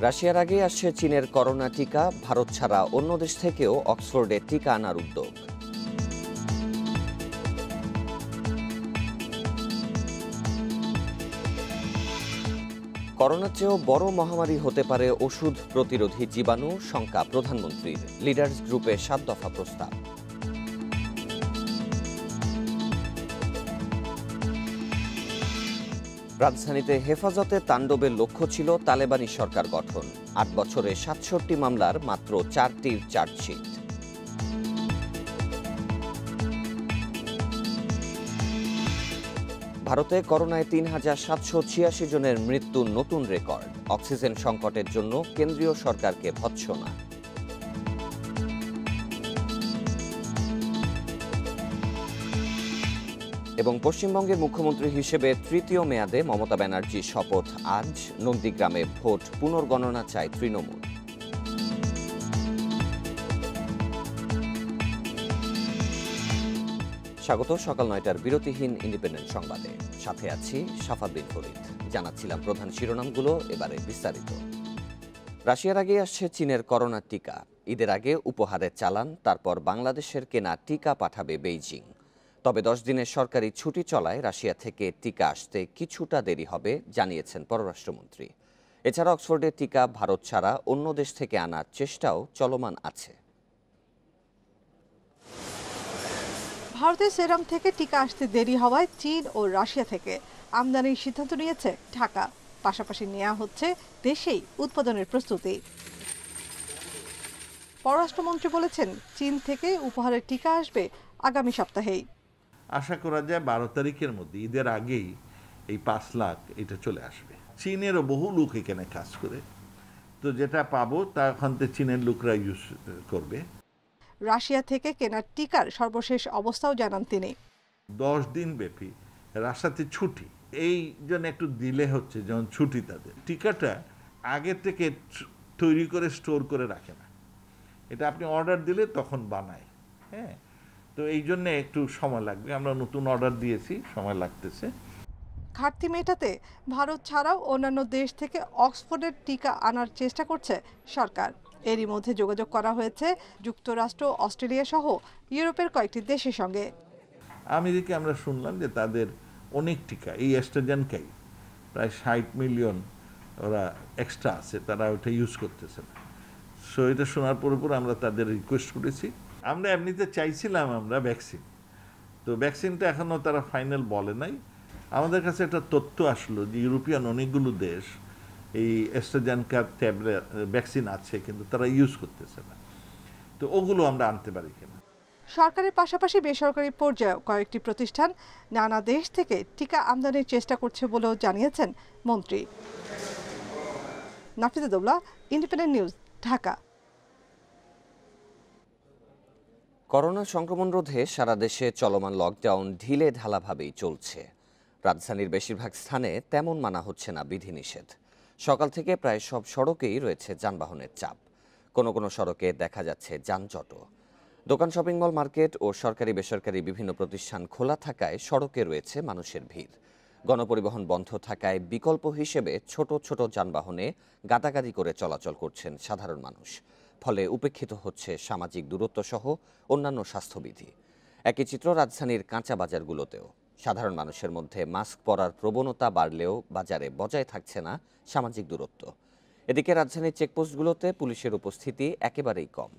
রাশিয়ার আগে আসছে চীনের করোনা টিকা, ভারত ছাড়া অন্য দেশ থেকেও অক্সফোর্ডে টিকা আনার উদ্যোগ। করোনার চেয়েও বড় মহামারী হতে পারে ওষুধ প্রতিরোধী জীবাণু, শঙ্কা প্রধানমন্ত্রীর। লিডার্স গ্রুপে ৭ দফা প্রস্তাব। রাজধানীতে হেফাজতে তাণ্ডবের লক্ষ্য ছিল তালেবানি সরকার গঠন। ৮ বছরে ৬৭ মামলার মাত্র ৪টির চার্জশিট। ভারতে করোনায় ৩,৭৮৬ জনের মৃত্যুর নতুন রেকর্ড। অক্সিজেন সংকটের জন্য কেন্দ্রীয় সরকারকে ভৎসনা। এবং পশ্চিমবঙ্গের মুখ্যমন্ত্রী হিসেবে তৃতীয় মেয়াদে মমতা ব্যানার্জির শপথ আজ। নন্দীগ্রামে ভোট পুনর্গণনা চায় তৃণমূল। স্বাগত সকাল ৯টার বিরতিহীন ইন্ডিপেন্ডেন্ট সংবাদে। সাথে আছি সাফাত বিন ফরিদ। জানাচ্ছিলাম প্রধান শিরোনামগুলো, এবারে বিস্তারিত। রাশিয়ার আগে আসছে চীনের করোনা টিকা। ঈদের আগে উপহারের চালান, তারপর বাংলাদেশের কেনা টিকা পাঠাবে বেইজিং। তবে 10 দিনের সরকারি ছুটি চলায় রাশিয়া থেকে টিকা আসতে কিছুটা দেরি হবে, জানিয়েছেন পররাষ্ট্রমন্ত্রী। এছাড়া অক্সফোর্ডের টিকা ভারত ছাড়া অন্য দেশ থেকে আনার চেষ্টাও চলমান আছে। ভারতের সেরাম থেকে টিকা আসতে দেরি হওয়ায় চীন ও রাশিয়া থেকে আমদানির সিদ্ধান্ত নিয়েছে ঢাকা। পাশাপাশি নেওয়া হচ্ছে দেশেই উৎপাদনের প্রস্তুতি। পররাষ্ট্রমন্ত্রী বলেছেন, চীন থেকে উপহারের টিকা আসবে আগামী সপ্তাহেই। আশা করা যায় 12 তারিখের মধ্যে, ঈদের আগেই এই 5 লাখ এটা চলে আসবে। চীনেরও বহু লোক এখানে কাজ করে, তো যেটা পাবো তা এখন তো চীনের লোকরা ইউজ করবে। রাশিয়া থেকে কেনার টিকার সর্বশেষ অবস্থাও জানান তিনি। 10 দিন ব্যাপী রাশিয়াতে ছুটি, এই জন্য একটু দিলে হচ্ছে, যেমন ছুটি তাদের। টিকাটা আগে থেকে তৈরি করে স্টোর করে রাখে না, এটা আপনি অর্ডার দিলে তখন বানায়। হ্যাঁ, তো এই জন্য একটু সময় লাগবে। আমরা নতুন অর্ডার দিয়েছি, সময় লাগতেছে। ঘাটতি মেটাতে ভারত ছাড়াও অন্যান্য দেশ থেকে অক্সফোর্ডের টিকা আনার চেষ্টা করছে সরকার। এরই মধ্যে যোগাযোগ করা হয়েছে যুক্তরাষ্ট্র, অস্ট্রেলিয়া সহ ইউরোপের কয়েকটি দেশের সঙ্গে। আমেরিকা আমরা শুনলাম যে তাদের অনেক টিকা, এই অ্যাস্ট্রাজেনেকাই প্রায় 60 মিলিয়ন ওরা এক্সট্রা আছে, তারা ওটা ইউজ করতেছে না। সো এটা শোনার পর আমরা তাদের রিকোয়েস্ট করেছি। আমরা এমনিতে চাইছিলাম আমরা ভ্যাকসিন, তো ভ্যাকসিনটা এখনও তারা ফাইনাল বলে নাই। আমাদের কাছে একটা তথ্য আসলো যে ইউরোপিয়ান অনেকগুলো দেশ এই অ্যাস্ট্রাজেনেকার ট্যাবলেট ভ্যাকসিন আছে, কিন্তু তারা ইউজ করতেছে না। তো ওগুলো আমরা আনতে পারি কিনা। সরকারের পাশাপাশি বেসরকারি পর্যায়ে কয়েকটি প্রতিষ্ঠান নানা দেশ থেকে টিকা আমদানির চেষ্টা করছে বলেও জানিয়েছেন মন্ত্রী। Nafiza Daula, independent News, Dhaka. Corona সংক্রমণ রোধে সারা দেশে চলমান লকডাউন ঢিলে ঢালাভাবেই চলছে। রাজধানীর বেশিরভাগ স্থানে তেমন মানা হচ্ছে না বিধিনিষেধ। সকাল থেকে প্রায় সব সড়কেই রয়েছে যানবাহনের চাপ। কোনো কোনো সড়কে দেখা যাচ্ছে যানজটও। দোকান, শপিং মল, মার্কেট ও সরকারি বেসরকারি বিভিন্ন প্রতিষ্ঠান খোলা থাকায় সড়কে রয়েছে মানুষের ভিড়। গণপরিবহন বন্ধ থাকায় বিকল্প হিসেবে ছোট ছোট যানবাহনে গাদাগাদি করে চলাচল করছেন সাধারণ মানুষ। ফলে উপেক্ষিত হচ্ছে সামাজিক দূরত্ব সহ অন্যান্য স্বাস্থ্যবিধি। একই চিত্র রাজধানীর কাঁচা বাজারগুলোতেও। সাধারণ মানুষের মধ্যে মাস্ক পরার প্রবণতা বাড়লেও বাজারে বজায় থাকছে না সামাজিক দূরত্ব। এদিকে রাজধানীর চেকপোস্টগুলোতে পুলিশের উপস্থিতি একেবারেই কম।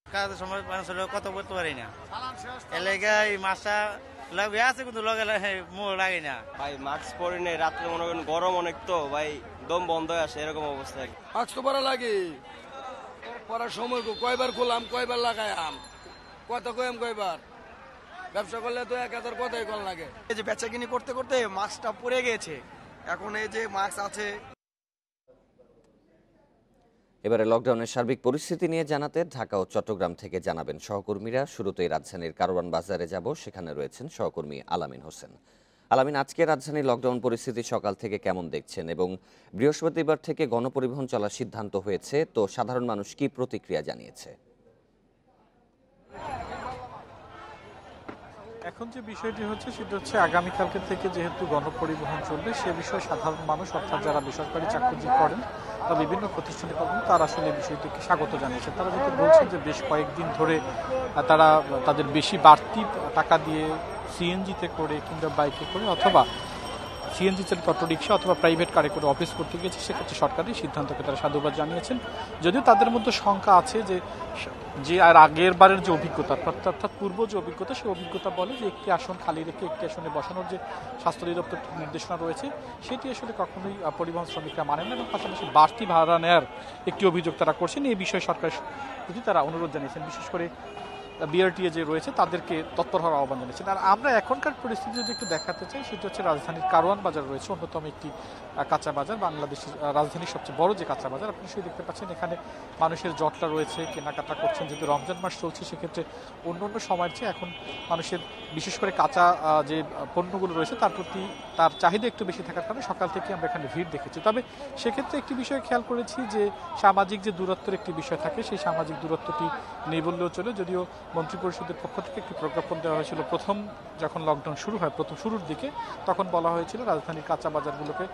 কাজের সময় মানুষের কত বলতে পারি না, এলাকায় মাছটা লাগবে আছে কিন্তু লগে মোড় লাগে না। ভাই মাস্ক পরে নেই, রাত্রে মনে করেন গরম অনেক, তো ভাই দম বন্ধ হয়ে আসে, এরকম অবস্থা। মাস্ক তো পরা লাগে, পরার সময় কয়বার খোলাম, কয়বার লাগাইলাম, কত কইম কয়বার। ব্যবসা করলে তো 1000 কথাই কল লাগে। এই যে বেচা কিনি করতে করতে মাস্কটা পরে গেছে, এখন এই যে মাস্ক আছে। এবারে লকডাউনের সার্বিক পরিস্থিতি নিয়ে জানাতে ঢাকা ও চট্টগ্রাম থেকে জানাবেন সহকর্মীরা। শুরুতেই রাজধানীর কারওয়ান বাজারে যাব, সেখানে রয়েছেন সহকর্মী আলামিন হোসেন। আলামিন, আজকে রাজধানীর লকডাউন পরিস্থিতি সকাল থেকে কেমন দেখছেন, এবং বৃহস্পতিবার থেকে গণপরিবহন চলার সিদ্ধান্ত হয়েছে, তো সাধারণ মানুষ কি প্রতিক্রিয়া জানিয়েছে? এখন যে বিষয়টি হচ্ছে সেটা হচ্ছে আগামীকালকে থেকে যেহেতু গণপরিবহন চলবে সে বিষয়ে সাধারণ মানুষ অর্থাৎ যারা বেসরকারি চাকরি করেন বা বিভিন্ন প্রতিষ্ঠানে করেন তারা আসলে এই বিষয়টিকে স্বাগত জানিয়েছে। তারা যেহেতু বলছেন যে বেশ কয়েকদিন ধরে তারা তাদের বেশি বাড়তি টাকা দিয়ে সিএনজিতে করে কিংবা বাইকে করে অথবা সিএনজি চালিত অটোরিকশা অথবা প্রাইভেট কারে করে অফিস করতে গিয়েছে, সেক্ষেত্রে সরকারের সিদ্ধান্তকে তারা সাধুবাদ জানিয়েছেন। যদিও তাদের মধ্যে শঙ্কা আছে যে আর আগের বারের যে অভিজ্ঞতা অর্থাৎ পূর্ব যে অভিজ্ঞতা সেই অভিজ্ঞতা বলে যে একটি আসন খালি রেখে একটি আসনে বসানোর যে স্বাস্থ্য অধিদপ্তর নির্দেশনা রয়েছে সেটি আসলে কখনোই পরিবহন শ্রমিকরা মানেন না এবং পাশাপাশি বাড়তি ভাড়া নেওয়ার একটি অভিযোগ তারা করছেন। এই বিষয়ে সরকারের প্রতি তারা অনুরোধ জানিয়েছেন, বিশেষ করে বিআরটিএ যে রয়েছে তাদেরকে তৎপর হওয়ার আহ্বান জানিয়েছেন। আর আমরা এখনকার পরিস্থিতি যদি একটু দেখাতে চাই সেটা হচ্ছে রাজধানীর কারওয়ান বাজার রয়েছে অন্যতম একটি কাঁচা বাজার, বাংলাদেশের রাজধানীর সবচেয়ে বড় যে কাঁচা বাজার। আপনি নিশ্চয়ই দেখতে পাচ্ছেন এখানে মানুষের জটলা রয়েছে, কেনাকাটা করছেন। যদি রমজান মাস চলছে সেক্ষেত্রে অন্য অন্য সময়ের চেয়ে এখন মানুষের বিশেষ করে কাঁচা যে পণ্যগুলো রয়েছে তার প্রতি তার চাহিদা একটু বেশি থাকার কারণে সকাল থেকে আমরা এখানে ভিড় দেখেছি। তবে সেক্ষেত্রে একটি বিষয় খেয়াল করেছি যে সামাজিক যে দূরত্বের একটি বিষয় থাকে সেই সামাজিক দূরত্বটি নেই বললেও চলে। যদিও মন্ত্রিপরিষদের পক্ষ থেকে একটি প্রজ্ঞাপন দেওয়া হয়েছিল প্রথম যখন লকডাউন শুরু হয় শুরুর দিকে, তখন বলা হয়েছিল রাজধানীর কাঁচা বাজারগুলোকে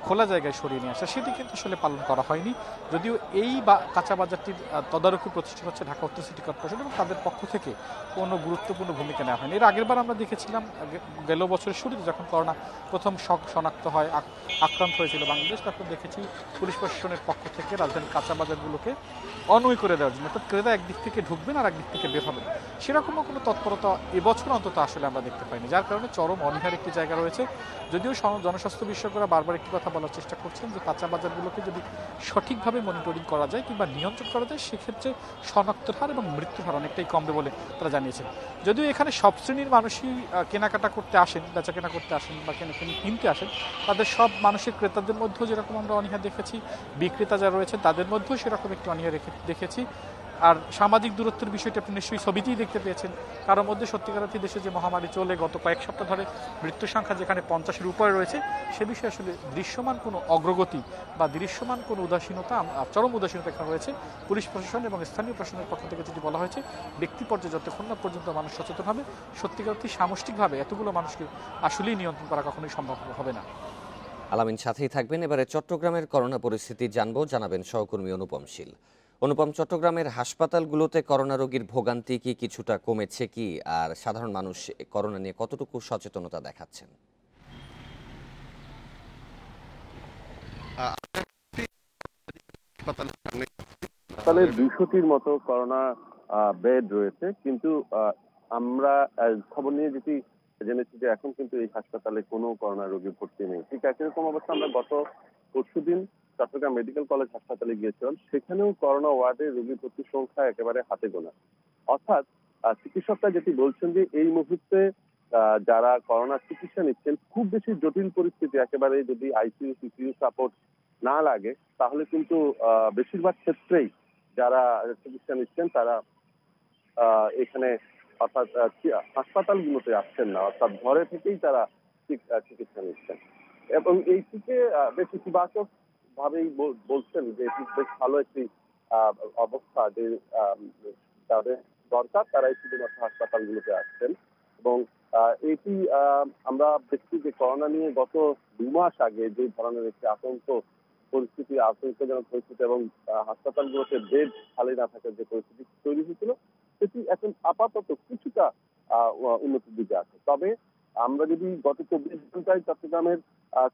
খোলা জায়গায় সরিয়ে নিয়ে আসা, সেটি কিন্তু আসলে পালন করা হয়নি। যদিও এই কাঁচা বাজারটির তদারকি প্রতিষ্ঠান হচ্ছে ঢাকা উত্তর সিটি কর্পোরেশন এবং তাদের পক্ষ থেকে কোনো গুরুত্বপূর্ণ ভূমিকা নেওয়া হয়নি। এর আগের বার আমরা দেখেছিলাম গেল বছরের শুরুতে যখন করোনা প্রথম শনাক্ত হয় আক্রান্ত হয়েছিল বাংলাদেশ, তখন দেখেছি পুলিশ প্রশাসনের পক্ষ থেকে রাজধানীর কাঁচা বাজারগুলোকে অনই করে দেওয়ার জন্য, অর্থাৎ ক্রেতা একদিক থেকে ঢুকবেন আর একদিক থেকে বের হবেন, সেরকমও কোনো তৎপরতা এবছর অন্তত আসলে আমরা দেখতে পাইনি, যার কারণে চরম অনীহার একটি জায়গা রয়েছে। যদিও জনস্বাস্থ্য বিশেষজ্ঞরা বারবার একটি কথা বলার চেষ্টা করছেন যে কাঁচা বাজারগুলোকে যদি সঠিকভাবে মনিটরিং করা যায় কিংবা নিয়ন্ত্রণ করা যায় সেক্ষেত্রে শনাক্তের হার এবং মৃত্যুর হার অনেকটাই কমবে বলে তারা জানিয়েছেন। যদিও এখানে সব শ্রেণীর মানুষই কেনাকাটা করতে আসেন, বেচা কেনা করতে আসেন বা কিনতে আসেন, তাদের সব মানুষের ক্রেতাদের মধ্যেও যেরকম আমরা অনীহা দেখেছি, বিক্রেতা যারা রয়েছেন তাদের মধ্যেও সেরকম একটি অনীহা দেখেছি। আর সামাজিক দূরত্বের বিষয়টি আপনি নিশ্চয়ই ছবিতেই দেখতে পেয়েছেন। কারোর মধ্যে সত্যিকার অর্থে দেশে যে মহামারী চলে গত কয়েক সপ্তাহ ধরে মৃত্যুর সংখ্যা যেখানে 50-এর উপরে রয়েছে সে বিষয়ে আসলে দৃশ্যমান কোনো অগ্রগতি বা দৃশ্যমান কোনো উদাসীনতা, চরম উদাসীনতা এখানে রয়েছে। পুলিশ প্রশাসন এবং স্থানীয় প্রশাসনের পক্ষ থেকে যেটি বলা হয়েছে ব্যক্তি পর্যায়ে যতক্ষণ না পর্যন্ত মানুষ সচেতন হবে সত্যিকার অর্থে সামষ্টিকভাবে এতগুলো মানুষকে আসলেই নিয়ন্ত্রণ করা কখনোই সম্ভব হবে না। আলামিন সাথেই থাকবেন। এবারে চট্টগ্রামের করোনা পরিস্থিতি জানাবেন সহকর্মী অনুপম শীল। অনুপম, চট্টগ্রামের হাসপাতালগুলোতে করোনা রোগীর ভোগান্তি কি কিছুটা কমেছে কি, আর সাধারণ মানুষ করোনা নিয়ে কতটুকু সচেতনতা দেখাচ্ছেন? হাসপাতালে 200টির মতো করোনা বেড রয়েছে, কিন্তু আমরা খবর নিয়ে যেটি জেনেছি যে এখন কিন্তু এই হাসপাতালে কোনো করোনা রোগী ভর্তি নেই। ঠিক একই রকম অবস্থা আমরা গত পরশুদিন চট্টগ্রাম মেডিকেল কলেজ হাসপাতালে গিয়েছিলাম, সেখানেও করোনা ওয়ার্ডে রোগী ভর্তির সংখ্যা একেবারে হাতে গোনা। অর্থাৎ চিকিৎসকরা যেটি বলছেন যে এই মুহূর্তে যারা করোনা চিকিৎসা নিচ্ছেন খুব বেশি জটিল পরিস্থিতি, একেবারে যদি আইসিইউ সিসিইউ সাপোর্ট না লাগে তাহলে কিন্তু বেশিরভাগ ক্ষেত্রেই যারা চিকিৎসা নিচ্ছেন তারা এখানে অর্থাৎ হাসপাতালগুলোতে আসছেন না, অর্থাৎ ঘরে থেকেই তারা চিকিৎসা নিচ্ছেন এবং এই থেকে বেশ ইতিবাচক ভাবেই বলছেন যে এটি বেশ ভালো একটি অবস্থা যে তাদের দরকার তারাই শুধুমাত্র হাসপাতালগুলোতে আসছেন। এবং এটি আমরা দেখছি যে করোনা নিয়ে গত 2 মাস আগে যে ধরনের একটি আতঙ্কজনক পরিস্থিতি এবং হাসপাতালগুলোতে বেড খালি না থাকার যে পরিস্থিতি তৈরি হয়েছিল সেটি এখন আপাতত কিছুটা উন্নতির দিকে আছে। তবে আমরা যদি গত 24 ঘন্টায় চট্টগ্রামের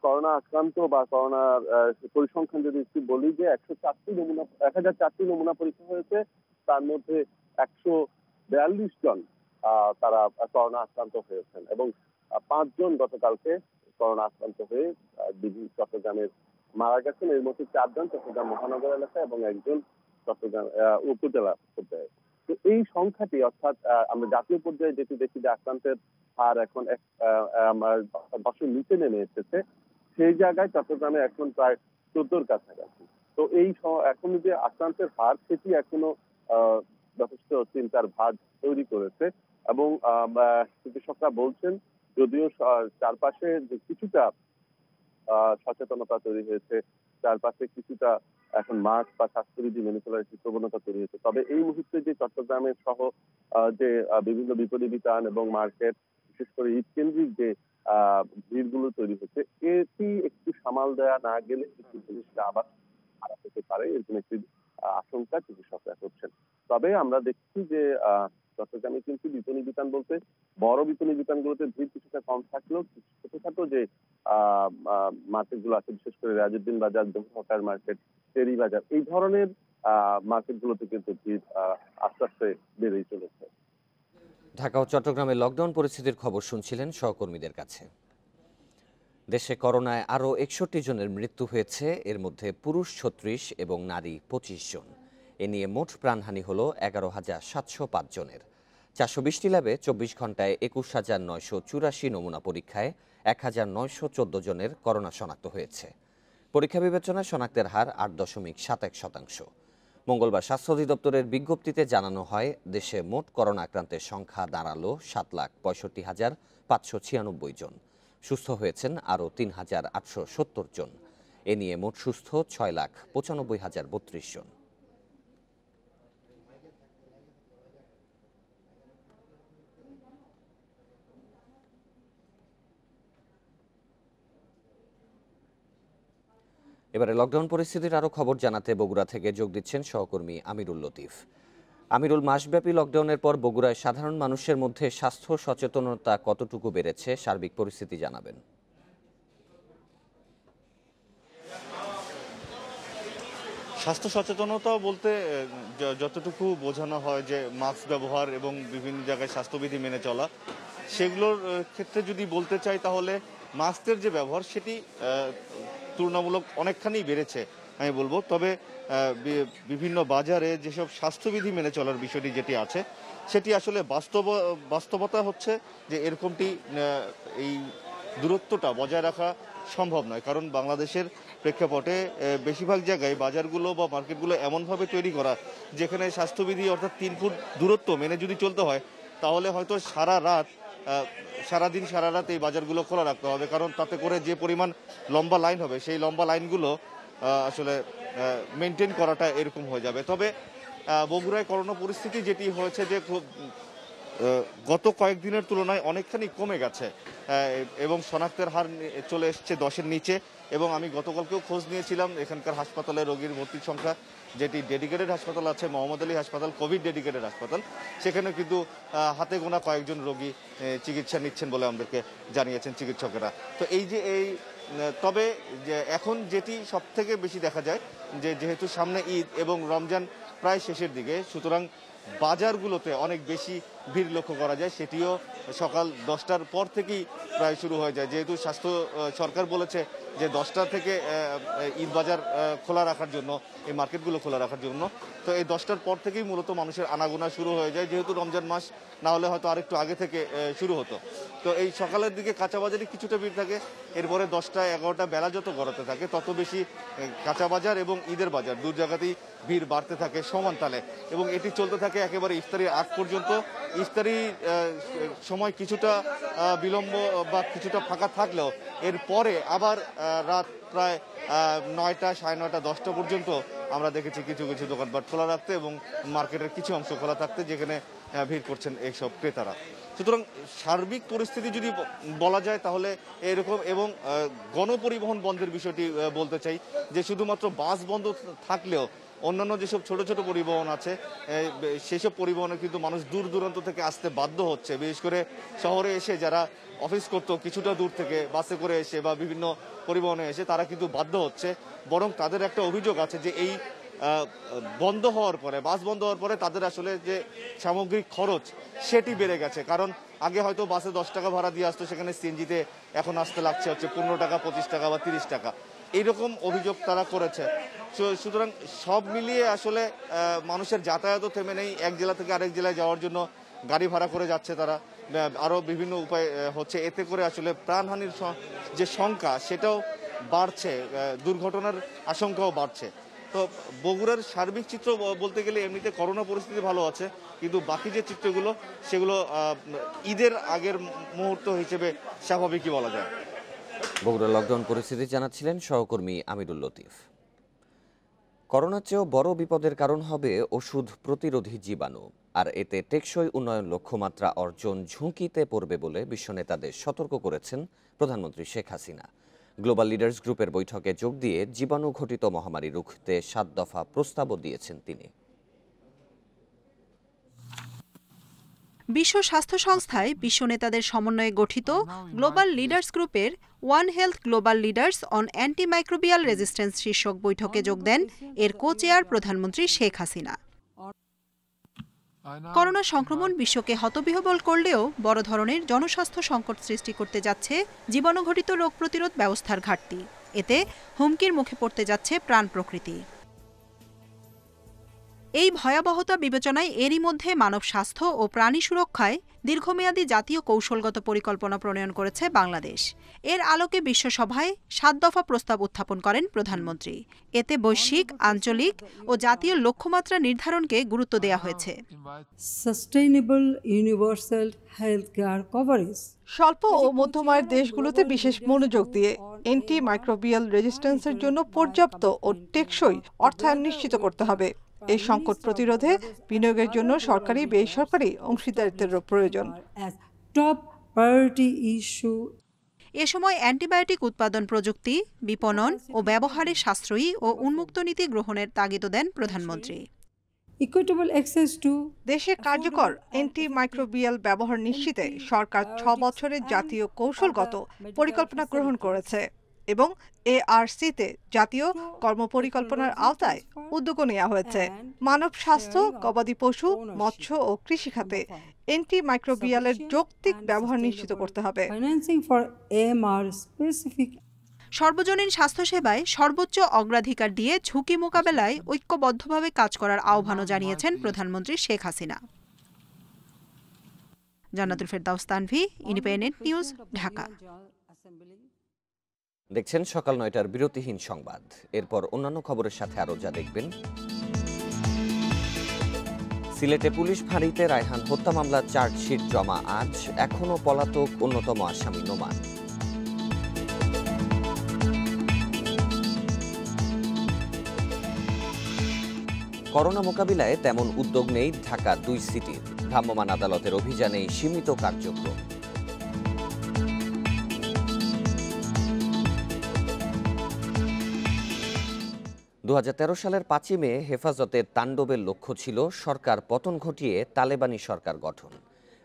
করোনা আক্রান্ত বা করোনার পরিসংখ্যান যদি একটু বলি যে 1004টি নমুনা পরীক্ষা হয়েছে, তার মধ্যে 142 জন তারা করোনা আক্রান্ত হয়েছেন এবং 5 জন গতকালকে করোনা আক্রান্ত হয়ে চট্টগ্রামের মারা গেছেন। এর মধ্যে 4 জন চট্টগ্রাম মহানগর এলাকা এবং 1 জন চট্টগ্রাম উপজেলা পর্যায়ে। তো এই সংখ্যাটি অর্থাৎ আমরা জাতীয় পর্যায়ে যেটি দেখি যে আক্রান্তের হার এখন 10-এর নিচে নেমে এসেছে, সেই জায়গায় চট্টগ্রামে এখন প্রায় 14-র কাছাকাছি। তো এই এখন যে আক্রান্তের হার সেটি এখনো যথেষ্ট চিন্তার ভাঁজ তৈরি করেছে এবং চিকিৎসকরা বলছেন যদিও চারপাশে যে কিছুটা সচেতনতা তৈরি হয়েছে, চারপাশে কিছুটা এখন মাস্ক বা স্বাস্থ্যবিধি মেনে চলার একটি প্রবণতা তৈরি হয়েছে, তবে এই মুহূর্তে যে চট্টগ্রামের সহ যে বিভিন্ন বিপণী বিতান এবং মার্কেট বিশেষ করে ঈদ কেন্দ্রিক যে ভিড়গুলো তৈরি হচ্ছে, এটি একটু সামাল দেওয়া না গেলে কিন্তু জিনিসটা আবার খারাপ হতে পারে, এরকম একটি আশঙ্কা চিকিৎসকরা করছেন। তবে আমরা দেখছি যে চট্টগ্রামে কিন্তু বিপণী বিতান বলতে বড় বিপণী বিতানগুলোতে ভিড় কিছুটা কম থাকলেও ছোটখাটো যে মার্কেট গুলো আছে, বিশেষ করে রাজউদ্দিন বাজার, হকার মার্কেট, টেরি বাজার, এই ধরনের মার্কেট গুলোতে কিন্তু ভিড় আস্তে আস্তে বেড়েই চলেছে। ঢাকা ও চট্টগ্রামে লকডাউন পরিস্থিতির খবর শুনছিলেন সহকর্মীদের কাছে। দেশে করোনায় আরও 61 জনের মৃত্যু হয়েছে, এর মধ্যে পুরুষ 36 এবং নারী 25 জন। এ নিয়ে মোট প্রাণহানি হল 11,705 জনের। 420টি ল্যাবে 24 ঘন্টায় 21,984 নমুনা পরীক্ষায় 1,914 জনের করোনা শনাক্ত হয়েছে। পরীক্ষা বিবেচনায় শনাক্তের হার 8.71%। মঙ্গলবার স্বাস্থ্য অধিদপ্তরের বিজ্ঞপ্তিতে জানানো হয়, দেশে মোট করোনা আক্রান্তের সংখ্যা দাঁড়ালো 7,65,596 জন। সুস্থ হয়েছেন আরও 3,870 জন। এ নিয়ে মোট সুস্থ 6,95,032 জন। এবারে লকডাউন পরিস্থিতির আরও খবর জানাতে বগুড়া থেকে যোগ দিচ্ছেন সহকর্মী আমিরুল লতিফ। আমিরুল, মাসব্যাপী লকডাউনের পর বগুড়ায় সাধারণ মানুষের মধ্যে স্বাস্থ্য সচেতনতা কতটুকু বেড়েছে, সার্বিক পরিস্থিতি জানাবেন। স্বাস্থ্য সচেতনতা বলতে যতটুকু বোঝানো হয় যে মাস্ক ব্যবহার এবং বিভিন্ন জায়গায় স্বাস্থ্যবিধি মেনে চলা, সেগুলোর ক্ষেত্রে যদি বলতে চাই তাহলে মাস্কের যে ব্যবহার সেটি তুলনামূলক অনেকখানি বেড়েছে আমি বলবো। তবে বিভিন্ন বাজারে যেসব স্বাস্থ্যবিধি মেনে চলার বিষয়টি যেটি আছে সেটি আসলে বাস্তবতা হচ্ছে যে এরকমটি এই দূরত্বটা বজায় রাখা সম্ভব নয়। কারণ বাংলাদেশের প্রেক্ষাপটে বেশিরভাগ জায়গায় বাজারগুলো বা মার্কেটগুলো এমনভাবে তৈরি করা যেখানে স্বাস্থ্যবিধি অর্থাৎ 3 ফুট দূরত্ব মেনে যদি চলতে হয় তাহলে হয়তো সারাদিন সারা রাত এই বাজারগুলো খোলা রাখতে হবে। কারণ তাতে করে যে পরিমাণ লম্বা লাইন হবে সেই লম্বা লাইনগুলো আসলে মেনটেন করাটা এরকম হয়ে যাবে। তবে বগুড়ায় করোনা পরিস্থিতি যেটি হয়েছে যে খুব গত কয়েকদিনের তুলনায় অনেকখানি কমে গেছে এবং শনাক্তের হার চলে এসছে 10-এর নিচে। এবং আমি গতকালকেও খোঁজ নিয়েছিলাম এখানকার হাসপাতালে রোগীর ভর্তির সংখ্যা, যেটি ডেডিকেটেড হাসপাতাল আছে মোহাম্মদ আলী হাসপাতাল, কোভিড ডেডিকেটেড হাসপাতাল, সেখানে কিন্তু হাতে গোনা কয়েকজন রোগী চিকিৎসা নিচ্ছেন বলে আমাদেরকে জানিয়েছেন চিকিৎসকেরা। তো তবে যে এখন যেটি সব থেকে বেশি দেখা যায় যে যেহেতু সামনে ঈদ এবং রমজান প্রায় শেষের দিকে, সুতরাং বাজারগুলোতে অনেক বেশি ভিড় লক্ষ্য করা যায়। সেটিও সকাল 10টার পর থেকেই প্রায় শুরু হয়ে যায়, যেহেতু সরকার বলেছে যে 10টা থেকে ঈদ বাজার খোলা রাখার জন্য, এই মার্কেটগুলো খোলা রাখার জন্য। তো এই 10টার পর থেকেই মূলত মানুষের আনাগোনা শুরু হয়ে যায়, যেহেতু রমজান মাস, না হলে হয়তো আরেকটু আগে থেকে শুরু হতো। তো এই সকালের দিকে কাঁচা বাজারে কিছুটা ভিড় থাকে, এরপরে 10টা 11টা বেলা যত গড়াতে থাকে তত বেশি কাঁচা বাজার এবং ঈদের বাজার দু জায়গাতেই ভিড় বাড়তে থাকে সমান তালে, এবং এটি চলতে থাকে একেবারে ইফতারির আগ পর্যন্ত। ইফতারির সময় কিছুটা বিলম্ব বা কিছুটা ফাঁকা থাকলেও এরপরে আবার রাত প্রায় 9টা, 9:30, 10টা পর্যন্ত আমরা দেখেছি কিছু কিছু দোকানপাট খোলা রাখতে এবং মার্কেটের কিছু অংশ খোলা থাকতে, যেখানে ভিড় করছেন এইসব ক্রেতারা। সুতরাং সার্বিক পরিস্থিতি যদি বলা যায় তাহলে এরকম। এবং গণপরিবহন বন্ধের বিষয়টি বলতে চাই যে শুধুমাত্র বাস বন্ধ থাকলেও অন্যান্য যেসব ছোট ছোট পরিবহন আছে সেসব পরিবহনে কিন্তু মানুষ দূর দূরান্ত থেকে আসতে বাধ্য হচ্ছে। বিশেষ করে শহরে এসে যারা অফিস করতো কিছুটা দূর থেকে বাসে করে এসে বা বিভিন্ন পরিবহনে এসে, তারা কিন্তু বাধ্য হচ্ছে। বরং তাদের একটা অভিযোগ আছে যে এই বন্ধ হওয়ার পরে, বাস বন্ধ হওয়ার পরে তাদের আসলে যে সামগ্রিক খরচ সেটি বেড়ে গেছে। কারণ আগে হয়তো বাসে 10 টাকা ভাড়া দিয়ে আসতো, সেখানে সিএনজিতে এখন আসতে লাগছে হচ্ছে 15 টাকা, 25 টাকা বা 30 টাকা, এইরকম অভিযোগ তারা করেছে। সুতরাং সব মিলিয়ে আসলে মানুষের যাতায়াতও থেমে নেই। এক জেলা থেকে আরেক জেলায় যাওয়ার জন্য গাড়ি ভাড়া করে যাচ্ছে তারা, আরও বিভিন্ন উপায় হচ্ছে। এতে করে আসলে প্রাণহানির যে সংখ্যা সেটাও বাড়ছে, দুর্ঘটনার আশঙ্কাও বাড়ছে। তো বগুড়ার সার্বিক চিত্র বলতে গেলে এমনিতে করোনা পরিস্থিতি ভালো আছে, কিন্তু বাকি যে চিত্রগুলো সেগুলো ঈদের আগের মুহূর্ত হিসেবে স্বাভাবিকই বলা যায়। বগুড়া লকডাউন পরিস্থিতি জানাচ্ছিলেন সহকর্মী আমিরুল লতিফ। করোনার চেয়েও বড় বিপদের কারণ হবে ওষুধ প্রতিরোধী জীবাণু। আর এতে টেকসই উন্নয়ন লক্ষ্যমাত্রা অর্জন ঝুঁকিতে পড়বে বলে বিশ্ব নেতাদের সতর্ক করেছেন প্রধানমন্ত্রী শেখ হাসিনা। গ্লোবাল লিডার্স গ্রুপের বৈঠকে যোগ দিয়ে জীবাণু ঘটিত মহামারী রুখতে 7 দফা প্রস্তাবও দিয়েছেন তিনি। বিশ্ব স্বাস্থ্য সংস্থায় বিশ্ব নেতাদের সমন্বয়ে গঠিত গ্লোবাল লিডার্স গ্রুপের one health global leaders on antimicrobial resistance শীর্ষক বৈঠকে যোগ দেন এর কো-চেয়ার প্রধানমন্ত্রী শেখ হাসিনা। করোনা সংক্রমণ বিশ্বকে হতবিহ্বল করলেও বড় ধরনের জনস্বাস্থ্য সংকট সৃষ্টি করতে যাচ্ছে জীবাণুঘটিত রোগ প্রতিরোধ ব্যবস্থার ঘাটতি। এতে হুমকির মুখে পড়তে যাচ্ছে প্রাণ প্রকৃতি। এই ভয়াবহতা বিবেচনায় এরই মধ্যে মানব স্বাস্থ্য ও প্রাণী সুরক্ষায় দীর্ঘমেয়াদী জাতীয় কৌশলগত পরিকল্পনা প্রণয়ন করেছে বাংলাদেশ। এর আলোকে বিশ্বসভায় 7 দফা প্রস্তাব উত্থাপন করেন প্রধানমন্ত্রী। এতে বৈশ্বিক, আঞ্চলিক ও জাতীয় লক্ষ্যমাত্রা নির্ধারণকে গুরুত্ব দেওয়া হয়েছে। Sustainable universal health care coverage স্বল্প ও মধ্যম আয়ের দেশগুলোতে বিশেষ মনোযোগ দিয়ে অ্যান্টিমাইক্রোবিয়াল রেজিস্ট্যান্সের জন্য পর্যাপ্ত ও টেকসই অর্থায়ন নিশ্চিত করতে হবে। এই সংকট প্রতিরোধে বিনিয়োগের জন্য সরকারি বেসরকারি অংশীদারিত্বের প্রয়োজন। এ সময় অ্যান্টিবায়োটিক উৎপাদন প্রযুক্তি, বিপণন ও ব্যবহারে সাশ্রয়ী ও উন্মুক্ত নীতি গ্রহণের তাগিদ দেন প্রধানমন্ত্রী। দেশে কার্যকর অ্যান্টিমাইক্রোবিয়াল ব্যবহার নিশ্চিতে সরকার 6 বছরের জাতীয় কৌশলগত পরিকল্পনা গ্রহণ করেছে এবং ARC-তে জাতীয় কর্মপরিকল্পনার আওতায় উদ্যোগও নেওয়া হয়েছে। মানব স্বাস্থ্য, গবাদি পশু, মৎস্য ও কৃষি খাতে অ্যান্টিমাইক্রোবিয়ালের যৌক্তিক ব্যবহার নিশ্চিত করতে হবে। সর্বজনীন স্বাস্থ্যসেবায় সর্বোচ্চ অগ্রাধিকার দিয়ে ঝুঁকি মোকাবেলায় ঐক্যবদ্ধভাবে কাজ করার আহ্বানও জানিয়েছেন প্রধানমন্ত্রী শেখ হাসিনা। জান্নাতুল ফেরদাউস তানভি, ইন্ডিপেন্ডেন্ট নিউজ, ঢাকা। দেখছেন সকাল 9টার বিরতিহীন সংবাদ। এরপর অন্যান্য খবরের সাথে আরো যা দেখবেন। সিলেটে পুলিশ ফাঁড়িতে রায়হান হত্যা মামলার চার্জশিট জমা আজ, এখনো পলাতক অন্যতম আসামি নোমান। করোনা মোকাবিলায় তেমন উদ্যোগ নেই ঢাকা 2 সিটির। ভ্রাম্যমাণ আদালতের অভিযানে সীমিত কার্যক্রম। 2013 সালের 5ই মে হেফাজতের তাণ্ডবের লক্ষ্য ছিল সরকার পতন ঘটিয়ে তালেবানি সরকার গঠন।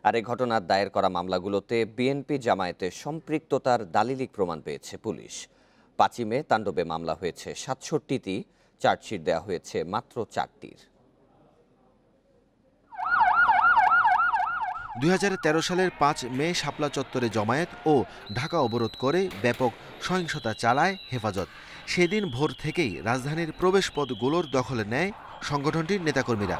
আর এই ঘটনার দায়ের করা মামলাগুলোতে বিএনপি জামায়াতের সম্পৃক্ততার দালিলিক প্রমাণ পেয়েছে পুলিশ। 5ই মে তাণ্ডবে মামলা হয়েছে 67টি, চার্জশিট দেওয়া হয়েছে মাত্র 4টির। 2013 সালের 5 মে শাপলা চত্বরে জমায়েত ও ঢাকা অবরোধ করে ব্যাপক সহিংসতা চালায় হেফাজত। সেদিন ভোর থেকেই রাজধানীর প্রবেশপথগুলোর দখলে নেয় সংগঠনটির নেতাকর্মীরা।